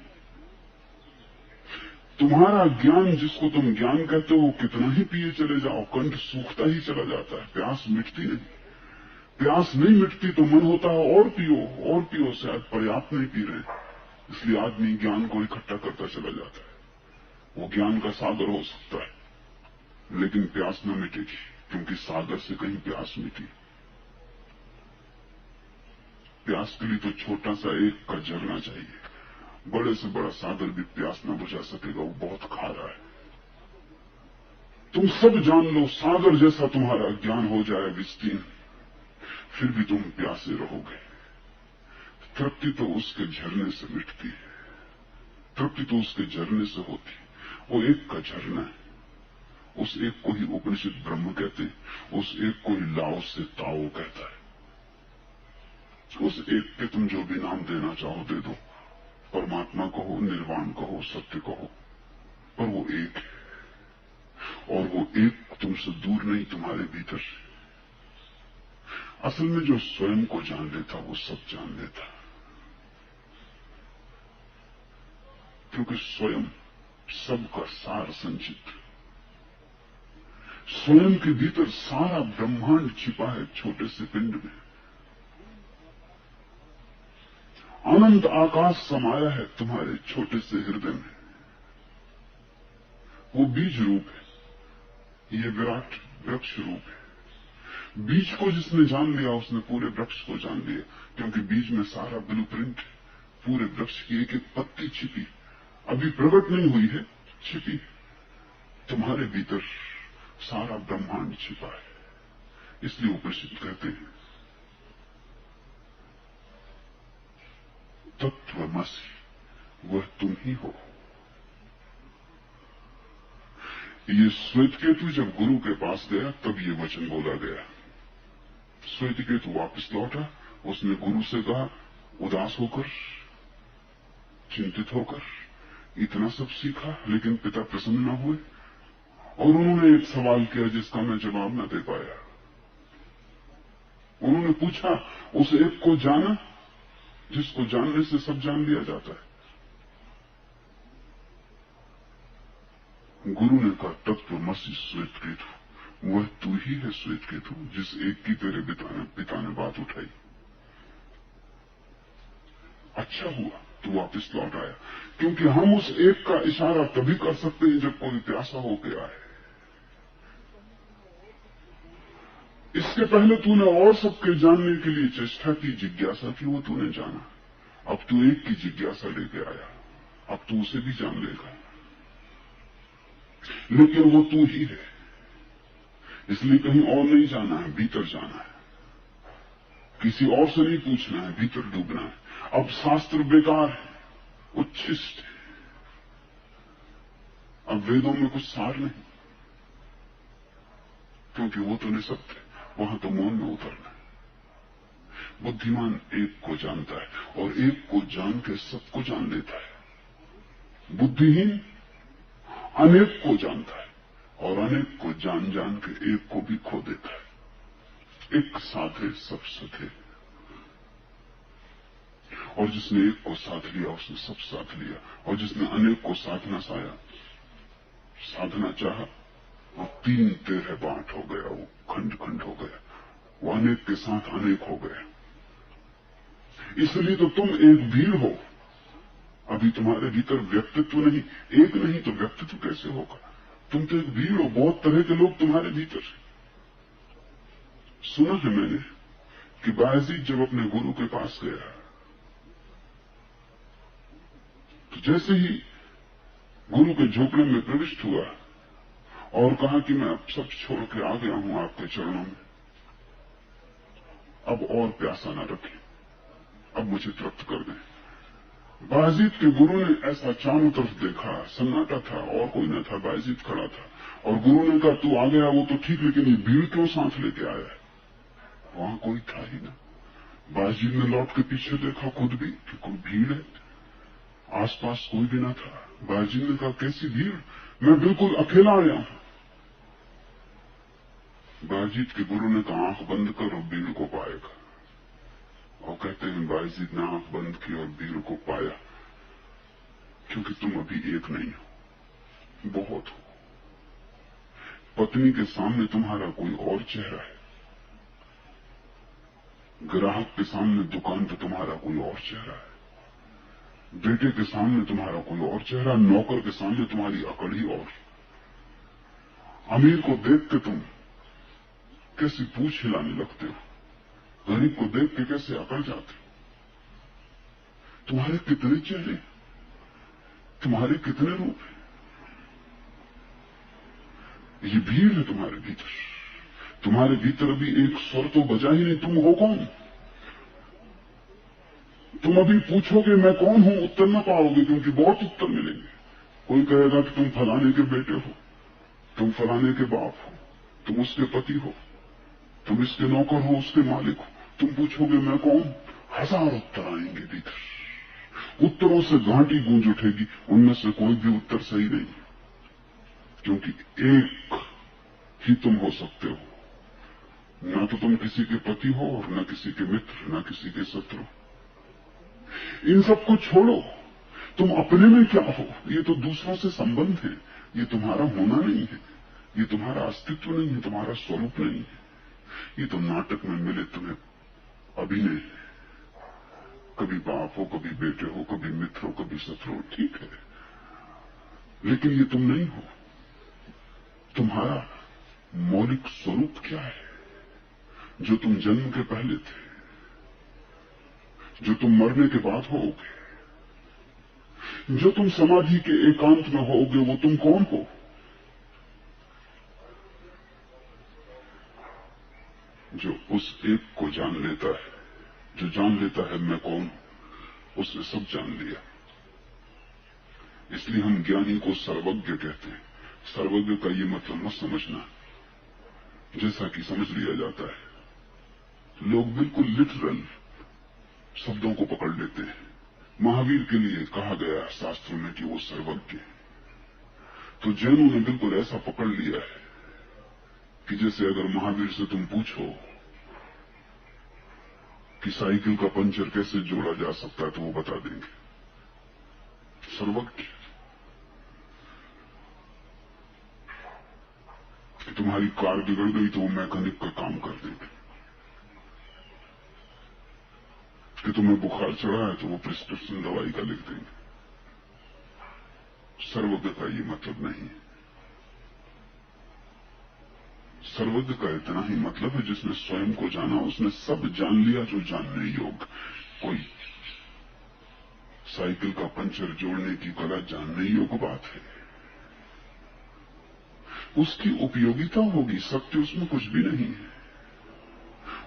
तुम्हारा ज्ञान, जिसको तुम ज्ञान कहते हो, कितना ही पिए चले जाओ, कंठ सूखता ही चला जाता है, प्यास मिटती नहीं। प्यास नहीं मिटती तो मन होता है और पियो, शायद पर्याप्त नहीं पी रहे, इसलिए आदमी ज्ञान को इकट्ठा करता चला जाता है। वो ज्ञान का सागर हो सकता है, लेकिन प्यास न मिटेगी, क्योंकि सागर से कहीं प्यास मिटी। प्यास के लिए तो छोटा सा एक का झरना चाहिए, बड़े से बड़ा सागर भी प्यास न बुझा सकेगा, वो बहुत खारा है। तुम सब जान लो, सागर जैसा तुम्हारा ज्ञान हो जाए विस्तीर्ण, फिर भी तुम प्यासे रहोगे। तृप्ति तो उसके झरने से मिटती है, तृप्ति तो उसके झरने से होती है। वो एक का झरना है, उस एक को ही उपनिषद ब्रह्म कहते हैं, उस एक को ही लाओस से ताओ कहता है। उस एक के तुम जो भी नाम देना चाहो दे दो, परमात्मा कहो, निर्वाण कहो, सत्य कहो, पर वो एक है, और वो एक तुमसे दूर नहीं, तुम्हारे भीतर। असल में जो स्वयं को जान लेता वो सब जान लेता, क्योंकि स्वयं सबका सार संचित। स्वयं के भीतर सारा ब्रह्मांड छिपा है छोटे से पिंड में। अनंत आकाश समाया है तुम्हारे छोटे से हृदय में। वो बीज रूप है, ये विराट वृक्ष रूप है। बीज को जिसने जान लिया उसने पूरे वृक्ष को जान लिया, क्योंकि बीज में सारा ब्लूप्रिंट, पूरे वृक्ष की एक एक पत्ती छिपी, अभी प्रकट नहीं हुई है, छिपी। तुम्हारे भीतर सारा ब्रह्मांड छिपा है, इसलिए उपनिषद कहते हैं तत्वमसि, वह तुम ही हो। ये श्वेत केतु जब गुरु के पास गया तब ये वचन बोला गया। श्वेत केतु वापस लौटा, उसने गुरु से कहा, उदास होकर, चिंतित होकर, इतना सब सीखा लेकिन पिता प्रसन्न न हुए, और उन्होंने एक सवाल किया जिसका मैं जवाब न दे पाया। उन्होंने पूछा, उस एक को जाना जिसको जानने से सब जान लिया जाता है? गुरु ने कहा, तत्वमसि श्वेत केतु, वह तू ही है श्वेत केतु, जिस एक की तेरे पिता ने बात उठाई। अच्छा हुआ तू वापस लौट आया, क्योंकि हम उस एक का इशारा तभी कर सकते हैं जब कोई प्यासा होके आए। इसके पहले तूने और सबके जानने के लिए चेष्टा की, जिज्ञासा की, वो तूने जाना। अब तू एक की जिज्ञासा लेके आया, अब तू उसे भी जान लेगा। लेकिन वो तू ही है, इसलिए कहीं और नहीं जाना है, भीतर जाना है। किसी और से नहीं पूछना है, भीतर डूबना है। अब शास्त्र बेकार है, उच्छिष्ट है, अब वेदों में कुछ सार नहीं, क्योंकि वो तो निःशब्द है, वहां तो मौन में उतरना है। बुद्धिमान एक को जानता है और एक को जान के सबको जान लेता है। बुद्धिहीन अनेक को जानता है और अनेक को जान जान के एक को भी खो देता है। एक साधे सब सधे, और जिसने एक को साध लिया उसने सब साध लिया, और जिसने अनेक को साधना चाहा वो तीन तेरह बांट हो गया, वो खंड खंड हो गया, वो अनेक के साथ अनेक हो गया। इसलिए तो तुम एक भीड़ हो। अभी तुम्हारे भीतर व्यक्तित्व नहीं, एक नहीं तो व्यक्तित्व कैसे होगा? तुम तो एक भीड़ हो, बहुत तरह के लोग तुम्हारे भीतर। सुना है मैंने कि बायजीद जब अपने गुरु के पास गया तो जैसे ही गुरु के झोपड़े में प्रविष्ट हुआ और कहा कि मैं अब सब छोड़ के आ गया हूं आपके चरणों में, अब और प्यासा न रखें, अब मुझे तृप्त कर दें। बायजीद के गुरु ने ऐसा चारों तरफ देखा, सन्नाटा था और कोई न था, बायजीद खड़ा था, और गुरु ने कहा तू आ गया वो तो ठीक, लेकिन ये भीड़ क्यों साथ लेके आया है? वहां कोई था ही ना। बायजीद ने लौट के पीछे देखा खुद भी कि कोई भीड़ है, आसपास कोई भी ना था। बायजीद ने कहा कैसी भीड़, मैं बिल्कुल अकेला आया हूं। बायजीद के गुरु ने कहा आंख बंद कर और भीड़ को पाएगा। और कहते हैं बायजीद ने आंख बंद की और भीड़ को पाया, क्योंकि तुम अभी एक नहीं हो, बहुत हो। पत्नी के सामने तुम्हारा कोई और चेहरा है, ग्राहक के सामने दुकान पर तुम्हारा कोई और चेहरा है, बेटे के सामने तुम्हारा कोई और चेहरा, नौकर के सामने तुम्हारी अकड़ ही और। अमीर को देख के तुम कैसी पूछ हिलाने लगते हो, गरीब को देख के कैसे अकड़ जाते हो। तुम्हारे कितने चेहरे, तुम्हारे कितने रूप हैं। ये भीड़ है तुम्हारे भीतर। तुम्हारे भीतर अभी एक स्वर तो बजा ही नहीं, तुम हो कौन? तुम अभी पूछोगे मैं कौन हूं, उत्तर न पाओगे, क्योंकि बहुत उत्तर मिलेंगे। कोई कहेगा कि तुम फलाने के बेटे हो, तुम फलाने के बाप हो, तुम उसके पति हो, तुम इसके नौकर हो, उसके मालिक हो। तुम पूछोगे मैं कौन, 1000 उत्तर आएंगे भीतर। उत्तरों से घाटी गूंज उठेगी, उनमें से कोई भी उत्तर सही नहीं, क्योंकि एक ही तुम हो सकते हो। ना तो तुम किसी के पति हो और न किसी के मित्र, न किसी के शत्रु। इन सबको छोड़ो, तुम अपने में क्या हो? ये तो दूसरों से संबंध है, ये तुम्हारा होना नहीं है, ये तुम्हारा अस्तित्व नहीं है, तुम्हारा स्वरूप नहीं है। ये तो नाटक में मिले तुम्हें अभिनय है। कभी बाप हो, कभी बेटे हो, कभी मित्र हो, कभी शत्रु हो, ठीक है, लेकिन ये तुम नहीं हो। तुम्हारा मौलिक स्वरूप क्या है, जो तुम जन्म के पहले थे, जो तुम मरने के बाद होगे, जो तुम समाधि के एकांत में होगे, वो तुम कौन हो? जो उस एक को जान लेता है, जो जान लेता है मैं कौन, उसने सब जान लिया। इसलिए हम ज्ञानी को सर्वज्ञ कहते हैं। सर्वज्ञ का ये मतलब मत समझना जैसा कि समझ लिया जाता है। लोग बिल्कुल लिटरल शब्दों को पकड़ लेते हैं। महावीर के लिए कहा गया शास्त्रों में कि वो सर्वज्ञ है, तो जैनों ने बिल्कुल ऐसा पकड़ लिया है कि जैसे अगर महावीर से तुम पूछो कि साइकिल का पंचर कैसे जोड़ा जा सकता है, तो वो बता देंगे। सर्वज्ञ। कि तुम्हारी कार बिगड़ गई तो वो मैकेनिक का काम कर देंगे, कि तुम्हें बुखार चढ़ा है तो वो प्रिस्क्रिप्शन दवाई का लिख देंगे। सर्वज्ञ का ये मतलब नहीं है। सर्वज्ञ का इतना ही मतलब है, जिसने स्वयं को जाना उसने सब जान लिया जो जानने योग्य। कोई साइकिल का पंचर जोड़ने की कला जानने योग्य बात है, उसकी उपयोगिता होगी, सत्य उसमें कुछ भी नहीं है,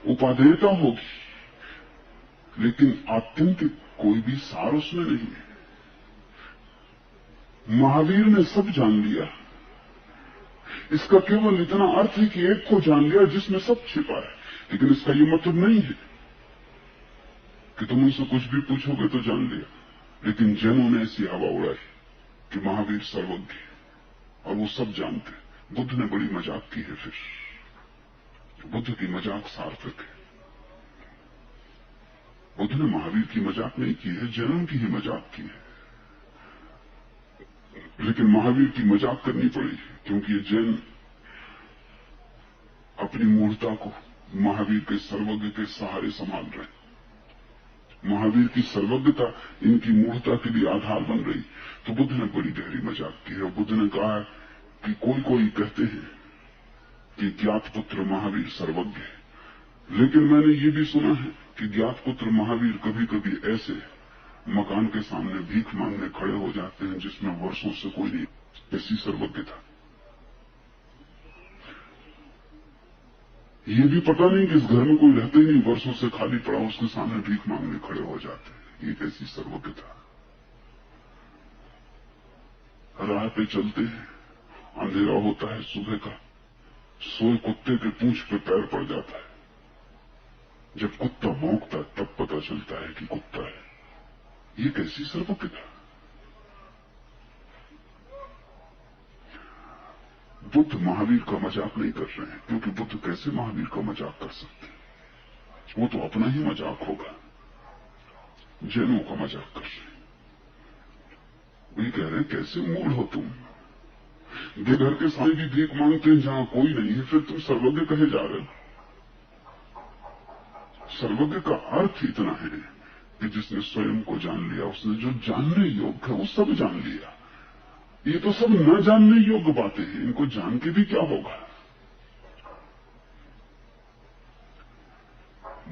उपादेयता होगी, लेकिन आत्यंतिक कोई भी सार उसमें नहीं है। महावीर ने सब जान लिया, इसका केवल इतना अर्थ है कि एक को जान लिया जिसमें सब छिपा है, लेकिन इसका ये मतलब नहीं है कि तुम उनसे कुछ भी पूछोगे तो जान लिया। लेकिन जैनों ने ऐसी हवा उड़ाई कि महावीर सर्वज्ञ और वो सब जानते। बुद्ध ने बड़ी मजाक की है, फिर बुद्ध की मजाक सार्थक है। बुद्ध ने महावीर की मजाक नहीं की है, जैनों की ही मजाक की है, लेकिन महावीर की मजाक करनी पड़ी क्योंकि ये जैन अपनी मूर्खता को महावीर के सर्वज्ञ के सहारे संभाल रहे। महावीर की सर्वज्ञता इनकी मूर्खता के लिए आधार बन रही। तो बुद्ध ने बड़ी गहरी मजाक की है। बुद्ध ने कहा है कि कोई कहते हैं कि ज्ञात पुत्र महावीर सर्वज्ञ है, लेकिन मैंने ये भी सुना है कि ज्ञात पुत्र महावीर कभी कभी ऐसे मकान के सामने भीख मांगने खड़े हो जाते हैं जिसमें वर्षों से कोई नहीं। ऐसी सर्वज्ञता। ये भी पता नहीं कि इस घर में कोई रहते ही नहीं, वर्षों से खाली पड़ा, उसके सामने भीख मांगने खड़े हो जाते हैं। ये कैसी सर्वज्ञता। राह पे चलते हैं, अंधेरा होता है सुबह का, सोए कुत्ते के पूंछ पे पैर पड़ जाता है। जब कुत्ता भौंकता है तब पता चलता है कि कुत्ता है। ये कैसी सर्वज्ञता। बुद्ध महावीर का मजाक नहीं कर रहे हैं, क्योंकि बुद्ध कैसे महावीर का मजाक कर सकते हैं, वो तो अपना ही मजाक होगा। जैनों का मजाक कर रहे हैं। वे कह रहे हैं कैसे मूल हो तुम, घर के सामने भी भीख मांगते हैं जहां कोई नहीं है, फिर तुम सर्वज्ञ कहे जा रहे हो। सर्वज्ञ का अर्थ इतना है कि जिसने स्वयं को जान लिया, उसने जो जानने योग्य है वो सब जान लिया। ये तो सब न जानने योग्य बातें हैं, इनको जान के भी क्या होगा।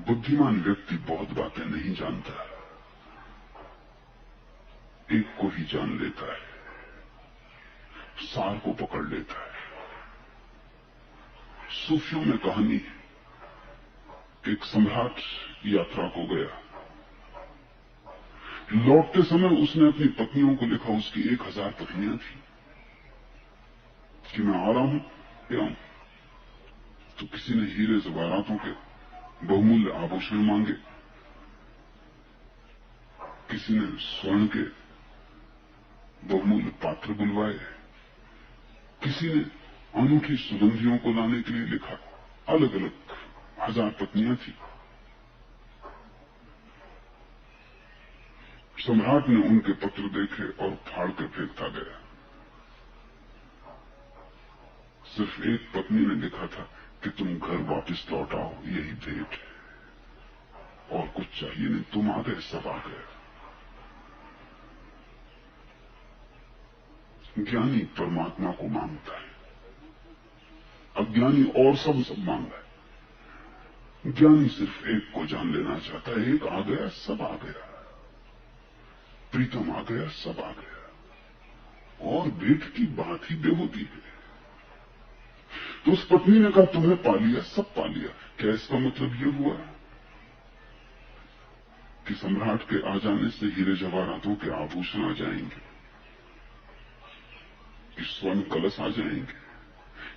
बुद्धिमान व्यक्ति बहुत बातें नहीं जानता, एक को ही जान लेता है, सार को पकड़ लेता है। सूफियों में कहानी है कि एक सम्राट यात्रा को गया, लौटते समय उसने अपनी पत्नियों को लिखा, उसकी 1000 पत्नियां थी, कि मैं आ रहा हूं क्या। तो किसी ने हीरे जवाहरातों के बहुमूल्य आभूषण मांगे, किसी ने स्वर्ण के बहुमूल्य पात्र बुलवाए, किसी ने अनूठी सुगंधियों को लाने के लिए लिखा। अलग अलग 1000 पत्नियां थी। सम्राट ने उनके पत्र देखे और फाड़ कर फेंकता गया। सिर्फ एक पत्नी ने लिखा था कि तुम घर वापस लौट आओ, यही भेंट है, और कुछ चाहिए नहीं, तुम आ गए, सब आ गए। ज्ञानी परमात्मा को मांगता है, अज्ञानी और सब मांगा है। ज्ञानी सिर्फ एक को जान लेना चाहता है। एक आ गया, सब आ गया। प्रीतम आ गया, सब आ गया, और भेंट की बात ही बेहूदी है। तो उस पत्नी ने कहा तुम्हें पा लिया, सब पा लिया। क्या इसका मतलब यह हुआ कि सम्राट के आ जाने से हीरे जवाहरातों के आभूषण आ जाएंगे, कि स्वर्ण कलश आ जाएंगे,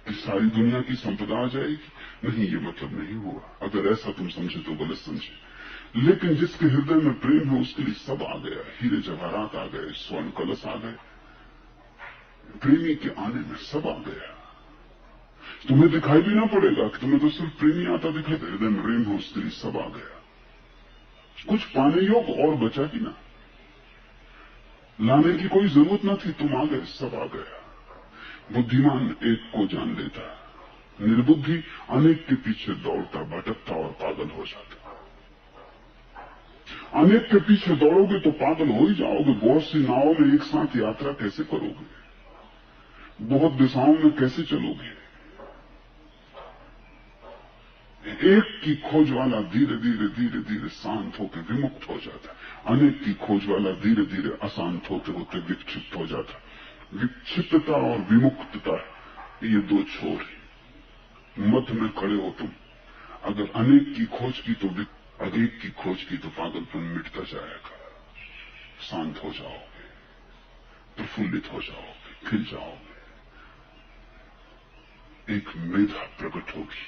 कि सारी दुनिया की संपदा आ जाएगी? नहीं, ये मतलब नहीं हुआ। अगर ऐसा तुम समझे तो गलत समझे। लेकिन जिसके हृदय में प्रेम है उसके लिए सब आ गया। हीरे जवाहरात आ गए, स्वर्ण कलश आ गए। प्रेमी के आने में सब आ गया। तुम्हें दिखाई भी ना पड़ेगा कि तुम्हें तो सिर्फ प्रेमी आता दिखाई दे। हृदय में प्रेम हो उसके लिए सब आ गया। कुछ पाने योग और बचा ही ना, लाने की कोई जरूरत न थी, तुम आ गए, सब आ गया। बुद्धिमान एक को जान लेता, निर्बुद्धि अनेक के पीछे दौड़ता, भटकता और पागल हो जाता। अनेक के पीछे दौड़ोगे तो पागल हो ही जाओगे। बहुत सी नावों में एक साथ यात्रा कैसे करोगे? बहुत दिशाओं में कैसे चलोगे? एक की खोज वाला धीरे धीरे धीरे धीरे शांत होकर विमुक्त हो जाता है। अनेक की खोज वाला धीरे धीरे अशांत होते होते विक्षिप्त हो जाता है। विक्षिप्तता और विमुक्तता ये दो छोर है। मध्य में खड़े हो तुम। अगर अनेक की खोज की तो अनेक की खोज की तो पागलपन मिटता जाएगा। शांत हो जाओगे, प्रफुल्लित हो जाओगे, खिल जाओगे। एक मेधा प्रकट होगी,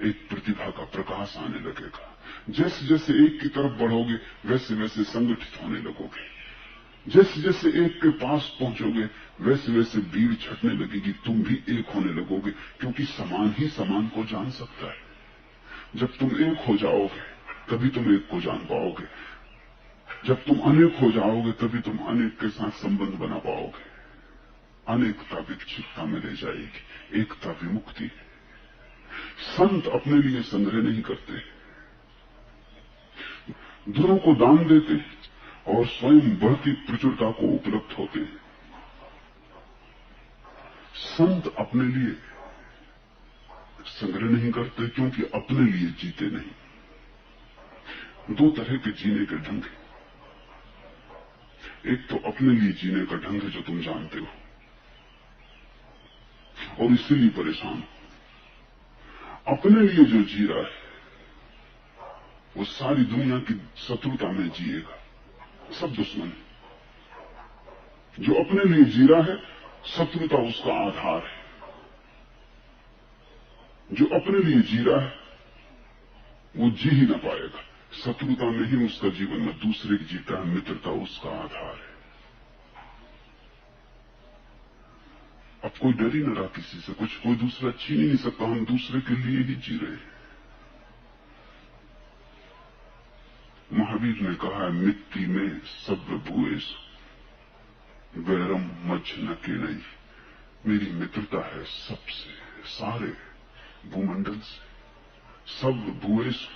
एक प्रतिभा का प्रकाश आने लगेगा। जैसे जैसे एक की तरफ बढ़ोगे वैसे वैसे संगठित होने लगोगे। जैसे जैसे एक के पास पहुंचोगे वैसे वैसे भीड़ छटने लगेगी। तुम भी एक होने लगोगे, क्योंकि समान ही समान को जान सकता है। जब तुम एक हो जाओगे तभी तुम एक को जान पाओगे। जब तुम अनेक हो जाओगे तभी तुम अनेक के साथ संबंध बना पाओगे। अनेकता विक्षिप्तता में ले जाएगी, एकता विमुक्ति। संत अपने लिए संग्रह नहीं करते, दूरों को दान देते और स्वयं बढ़ती प्रचुरता को उपलब्ध होते हैं। संत अपने लिए संग्रह नहीं करते, क्योंकि अपने लिए जीते नहीं। दो तरह के जीने के ढंग हैं। एक तो अपने लिए जीने का ढंग है जो तुम जानते हो और इसीलिए परेशान हो। अपने लिए जो जी रहा है वो सारी दुनिया की शत्रुता में जिएगा, सब दुश्मन। जो अपने लिए जी रहा है शत्रुता उसका आधार है। जो अपने लिए जी रहा है वो जी ही ना पाएगा। शत्रुता में ही उसका जीवन में दूसरे की जीता है, मित्रता उसका आधार है। अब कोई डर ही न रहा किसी से, कुछ कोई दूसरा छीन ही नहीं सकता। हम दूसरे के लिए ही जी रहे हैं। महावीर ने कहा है, मिट्टी में सर्व भूएस वैरम मज्झ न के नहीं। मेरी मित्रता है सबसे, सारे भूमंडल से, सब भूएस,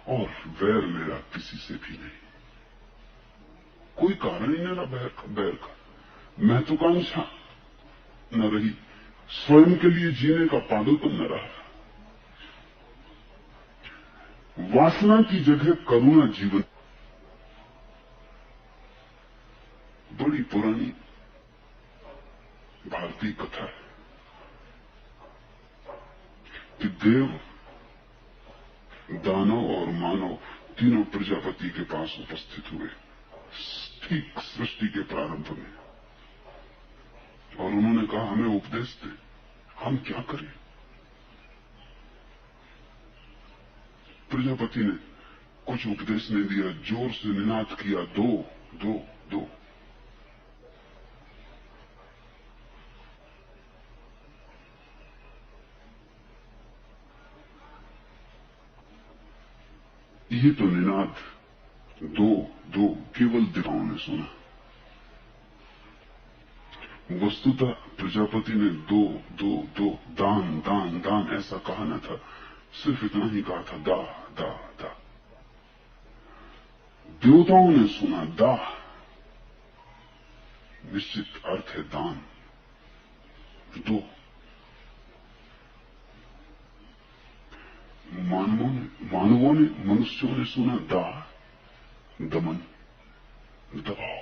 और वैर मेरा किसी से भी नहीं। कोई कारण ही न बैर का। महत्वाकांक्षा न रही, स्वयं के लिए जीने का पागलपन न रहा। वासना की जगह करुणा जीवन। बड़ी पुरानी भारतीय कथा है कि देव, दानव और मानव तीनों प्रजापति के पास उपस्थित हुए ठीक सृष्टि के प्रारंभ में, और उन्होंने कहा हमें उपदेश दे, हम क्या करें। प्रजापति ने कुछ उपदेश नहीं दिया, जोर से निनाद किया, दो दो दो। ये तो निनाद दो दो केवल देवताओं ने सुना। वस्तुतः प्रजापति ने दो दो दो, दान दान दान ऐसा कहा न था, सिर्फ इतना ही कहा था, दा दा दा। देवताओं ने सुना दा, निश्चित अर्थ है दान, दो। मानवों ने मनुष्यों ने सुना दा, दमन, दबाव।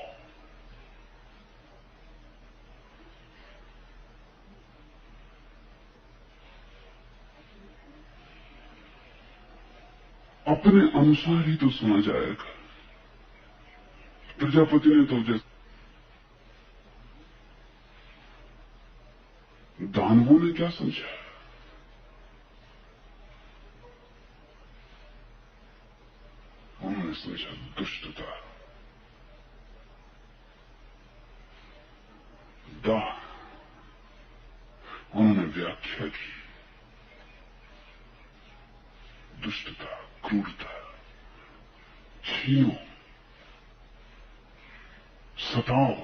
अपने अनुसार ही तो सुना जाएगा। प्रजापति ने तो जैसे दानवों ने क्या समझा, उन्होंने समझा दुष्टता। दा, उन्होंने व्याख्या की दुष्टता, क्रूरता, छीनो, सताओ।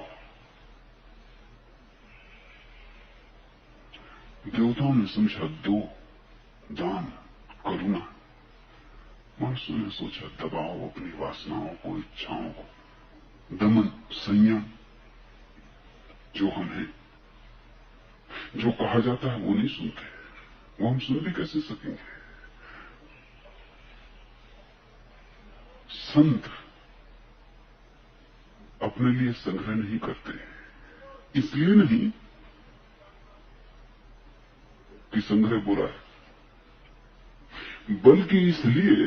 देवताओं ने समझा दो, दान, करुणा। मनुष्यों ने सोचा दबाओ अपनी वासनाओं को, इच्छाओं को, दमन, संयम। जो हम हैं, जो कहा जाता है वो नहीं सुनते। वो हम सुन भी कैसे सकेंगे? संत अपने लिए संग्रह नहीं करते, इसलिए नहीं कि संग्रह बुरा है, बल्कि इसलिए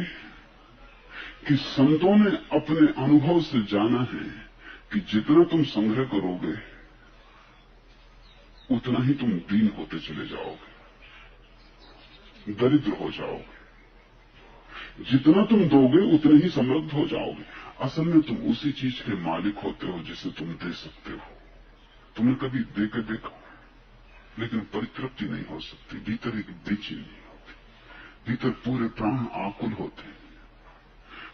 कि संतों ने अपने अनुभव से जाना है कि जितना तुम संग्रह करोगे उतना ही तुम दीन होते चले जाओगे, दरिद्र हो जाओगे। जितना तुम दोगे उतने ही समृद्ध हो जाओगे। असल में तुम उसी चीज के मालिक होते हो जिसे तुम दे सकते हो। तुमने कभी दे के देखो, लेकिन परितृप्ति नहीं हो सकती। भीतर एक बेचैनी होती, भीतर पूरे प्राण आकुल होते।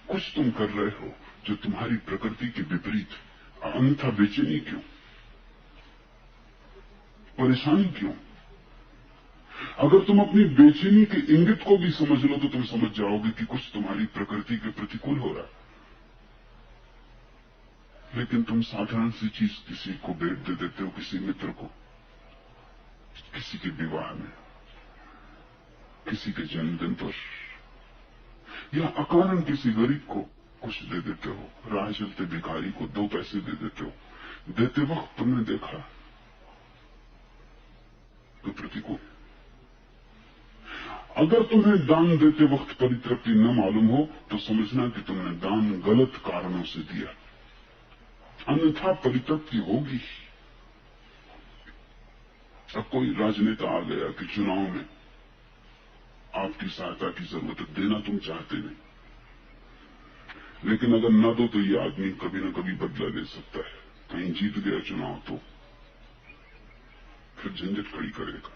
कुछ तुम कर रहे हो जो तुम्हारी प्रकृति के विपरीत, अन्यथा बेचैनी क्यों, परेशानी क्यों? अगर तुम अपनी बेचैनी के इंगित को भी समझ लो तो तुम समझ जाओगे कि कुछ तुम्हारी प्रकृति के प्रतिकूल हो रहा है। लेकिन तुम साधारण सी चीज किसी को भेंट दे देते हो, किसी मित्र को, किसी के विवाह में, किसी के जन्मदिन पर, या अकारण किसी गरीब को कुछ दे देते हो, राह चलते भिखारी को 2 पैसे दे देते हो। देते वक्त तुमने देखा तो प्रतिकूल। अगर तुम्हें दान देते वक्त परितृप्ति न मालूम हो तो समझना कि तुमने दान गलत कारणों से दिया, अन्यथा परितृप्ति होगी। अब कोई राजनेता आ गया कि चुनाव में आपकी सहायता की जरूरत है, देना तुम चाहते नहीं, लेकिन अगर न दो तो ये आदमी कभी न कभी बदला ले सकता है। कहीं जीत गया चुनाव तो फिर झंझट खड़ी करेगा,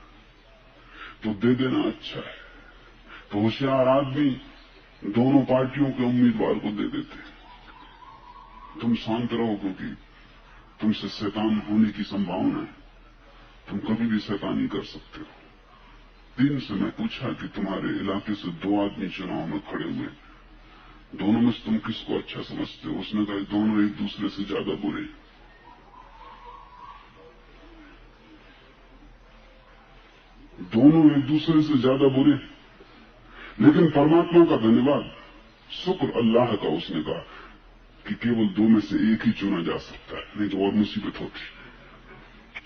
तो दे देना अच्छा है। तो होशियार आदमी दोनों पार्टियों के उम्मीदवार को दे देते। तुम शांत रहो, क्योंकि तुमसे शैतान होने की संभावना है, तुम कभी भी शैतानी कर सकते हो। 3 से मैं पूछा कि तुम्हारे इलाके से 2 आदमी चुनाव में खड़े हुए, दोनों में से तुम किसको अच्छा समझते हो? उसने कहा दोनों एक दूसरे से ज्यादा बुरे। दोनों एक दूसरे से ज्यादा बुरे, लेकिन परमात्मा का धन्यवाद, शुक्र अल्लाह का, उसने कहा कि केवल 2 में से एक ही चुना जा सकता है, नहीं तो और मुसीबत होती।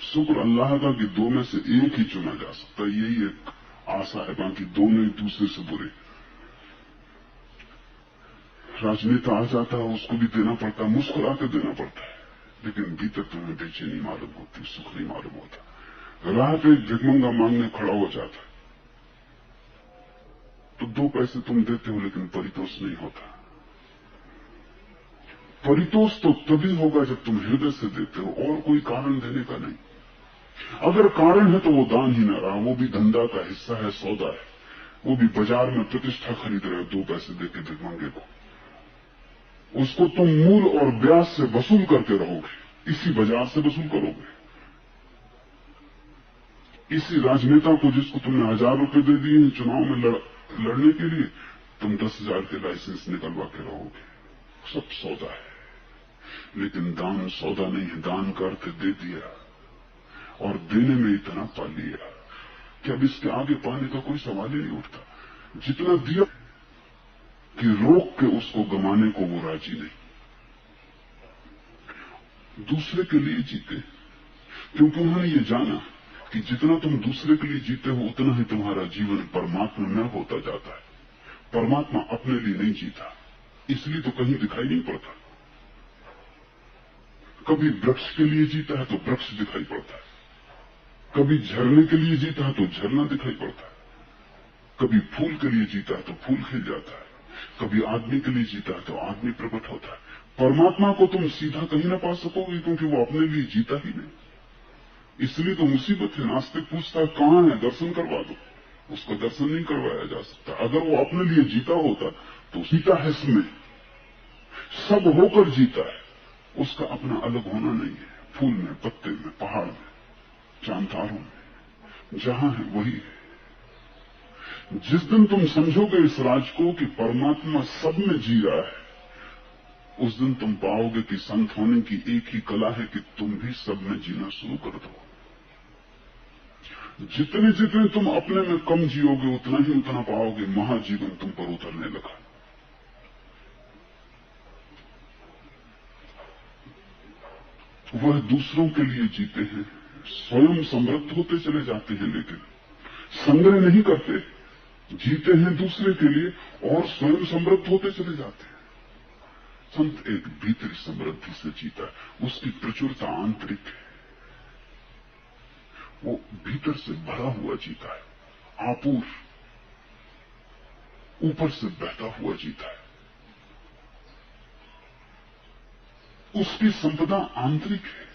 शुक्र अल्लाह का कि 2 में से एक ही चुना जा सकता है, यही एक आशा है, बाकी दोनों एक दूसरे से बुरे। राजनेता आ जाता है, उसको भी देना पड़ता है, मुस्कुरा के देना पड़ता है, लेकिन भीतर तुम्हें बेचैनी मालूम होती, सुख नहीं मालूम होता। राह पे भिखमंगा मांगने खड़ा हो जाता है तो 2 पैसे तुम देते हो, लेकिन परितोष नहीं होता। परितोष तो तभी होगा जब तुम हृदय से देते हो, और कोई कारण देने का नहीं। अगर कारण है तो वो दान ही न रहा, वो भी धंधा का हिस्सा है, सौदा है। वो भी बाजार में प्रतिष्ठा खरीद रहे हो 2 पैसे देके भिखमंगे को। उसको तुम मूल और ब्याज से वसूल करते रहोगे, इसी बाजार से वसूल करोगे। इसी राजनेता को जिसको तुमने 1000 रुपए दे दिए चुनाव में लड़ने के लिए, तुम 10,000 के लाइसेंस निकलवा के रहोगे। सब सौदा है, लेकिन दान सौदा नहीं है। दान का अर्थ दे दिया, और देने में इतना पा लिया कि अब इसके आगे पाने का कोई सवाल ही नहीं उठता। जितना दिया कि रोक के उसको गमाने को वो राजी नहीं। दूसरे के लिए जीते, क्योंकि उन्होंने ये जाना कि जितना तुम दूसरे के लिए जीते हो उतना ही तुम्हारा जीवन परमात्मा में होता जाता है। परमात्मा अपने लिए नहीं जीता, इसलिए तो कहीं दिखाई नहीं पड़ता। कभी वृक्ष के लिए जीता है तो वृक्ष दिखाई पड़ता है, कभी झरने के लिए जीता है तो झरना दिखाई पड़ता है, कभी फूल के लिए जीता है तो फूल खिल जाता है, कभी आदमी के लिए जीता है तो आदमी प्रकट होता है। परमात्मा को तुम सीधा कहीं ना पा सकोगे, क्योंकि वो अपने लिए जीता ही नहीं। इसलिए तो मुसीबत है। नास्तिक पूछता है कहां है, दर्शन करवा दो। उसका दर्शन नहीं करवाया जा सकता। अगर वो अपने लिए जीता होता तो जीता है इसमें, सब होकर जीता है, उसका अपना अलग होना नहीं है। फूल में, पत्ते में, पहाड़ में, चांद-तारों में, जहां है वही है। जिस दिन तुम समझोगे इस राज को कि परमात्मा सब में जी रहा है, उस दिन तुम पाओगे कि संत होने की एक ही कला है कि तुम भी सब में जीना शुरू कर दो। जितने जितने तुम अपने में कम जियोगे उतना ही उतना पाओगे महाजीवन तुम पर उतरने लगा। वह दूसरों के लिए जीते हैं, स्वयं समृद्ध होते चले जाते हैं, लेकिन संग्रह नहीं करते, जीते हैं दूसरे के लिए और स्वयं समृद्ध होते चले जाते हैं। संत एक भीतरी समृद्धि से जीता है, उसकी प्रचुरता आंतरिक है, वो भीतर से भरा हुआ जीता है, आपूर ऊपर से बहता हुआ जीता है। उसकी संपदा आंतरिक है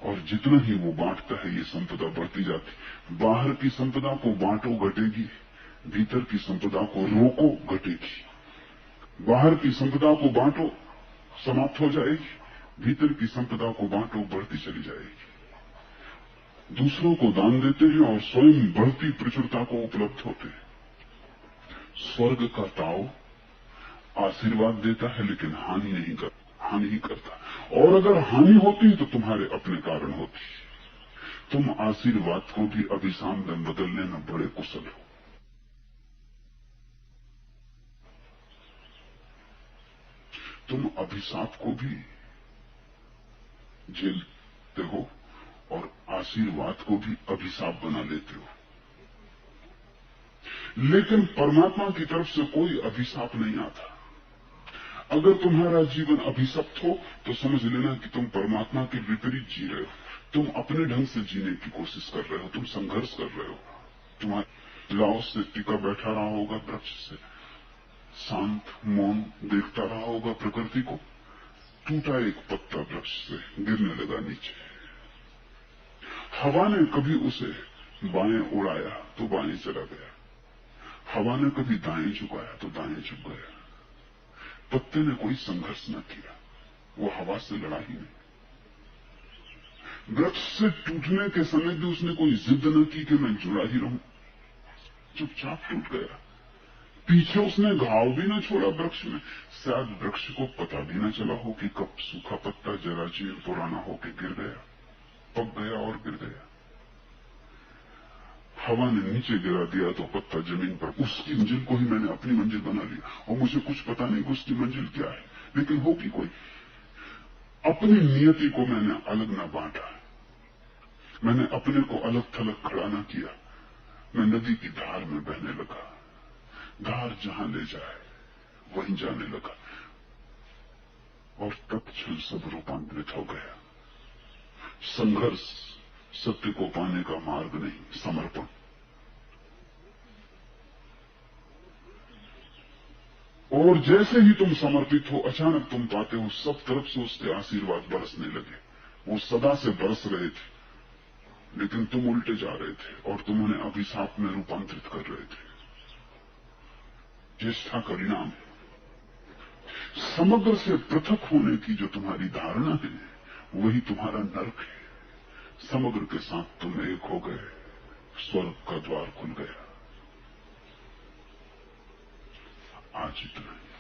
और जितना ही वो बांटता है ये संपदा बढ़ती जाती। बाहर की संपदा को बांटो घटेगी, भीतर की संपदा को रोको घटेगी। बाहर की संपदा को बांटो समाप्त हो जाएगी, भीतर की संपदा को बांटो बढ़ती चली जाएगी। दूसरों को दान देते हैं और स्वयं बढ़ती प्रचुरता को उपलब्ध होते हैं। स्वर्ग का ताव आशीर्वाद देता है लेकिन हानि नहीं करता, और अगर हानि होती तो तुम्हारे अपने कारण होती। तुम आशीर्वाद को भी अभिशाप में बदलने में बड़े कुशल हो। तुम अभिशाप को भी झेलते हो और आशीर्वाद को भी अभिशाप बना लेते हो। लेकिन परमात्मा की तरफ से कोई अभिशाप नहीं आता। अगर तुम्हारा जीवन अभिशप्त हो तो समझ लेना कि तुम परमात्मा के विपरीत जी रहे हो। तुम अपने ढंग से जीने की कोशिश कर रहे हो, तुम संघर्ष कर रहे हो। तुम्हारे लाओ से टिका बैठा रहा होगा वृक्ष से, शांत मौन देखता रहा होगा प्रकृति को। टूटा एक पत्ता वृक्ष से गिरने लगा नीचे, हवा ने कभी उसे बाएं उड़ाया तो बाएं चला गया, हवा ने कभी दाएं झुकाया तो दाएं झुक गया। पत्ते ने कोई संघर्ष न किया, वो हवा से लड़ा ही नहीं। वृक्ष से टूटने के समय भी उसने कोई जिद न की कि मैं जुड़ा ही रहूं, चुपचाप टूट गया। पीछे उसने घाव भी न छोड़ा वृक्ष में। शायद वृक्ष को पता भी न चला हो कि कब सूखा पत्ता जरा चीर पुराना होकर गिर गया, पक गया और गिर गया। हवा ने नीचे गिरा दिया तो पत्ता जमीन पर। उसकी मंजिल को ही मैंने अपनी मंजिल बना लिया और मुझे कुछ पता नहीं कि उसकी मंजिल क्या है, लेकिन होगी कोई। अपनी नियति को मैंने अलग न बांटा, मैंने अपने को अलग थलग खड़ा न किया। मैं नदी की धार में बहने लगा, धार जहां ले जाए वहीं जाने लगा और तत्क्षण सब रूपांतरित हो गया। संघर्ष सत्य को पाने का मार्ग नहीं, समर्पण। और जैसे ही तुम समर्पित हो, अचानक तुम पाते हो सब तरफ से उसके आशीर्वाद बरसने लगे। वो सदा से बरस रहे थे लेकिन तुम उल्टे जा रहे थे और तुम उन्हें अभिशाप में रूपांतरित कर रहे थे। चेष्टा का परिणाम है। समग्र से पृथक होने की जो तुम्हारी धारणा है वही तुम्हारा नरक है। समग्र के साथ तुम एक हो गए, स्वर्ग का द्वार खुल गया। आज इतना ही।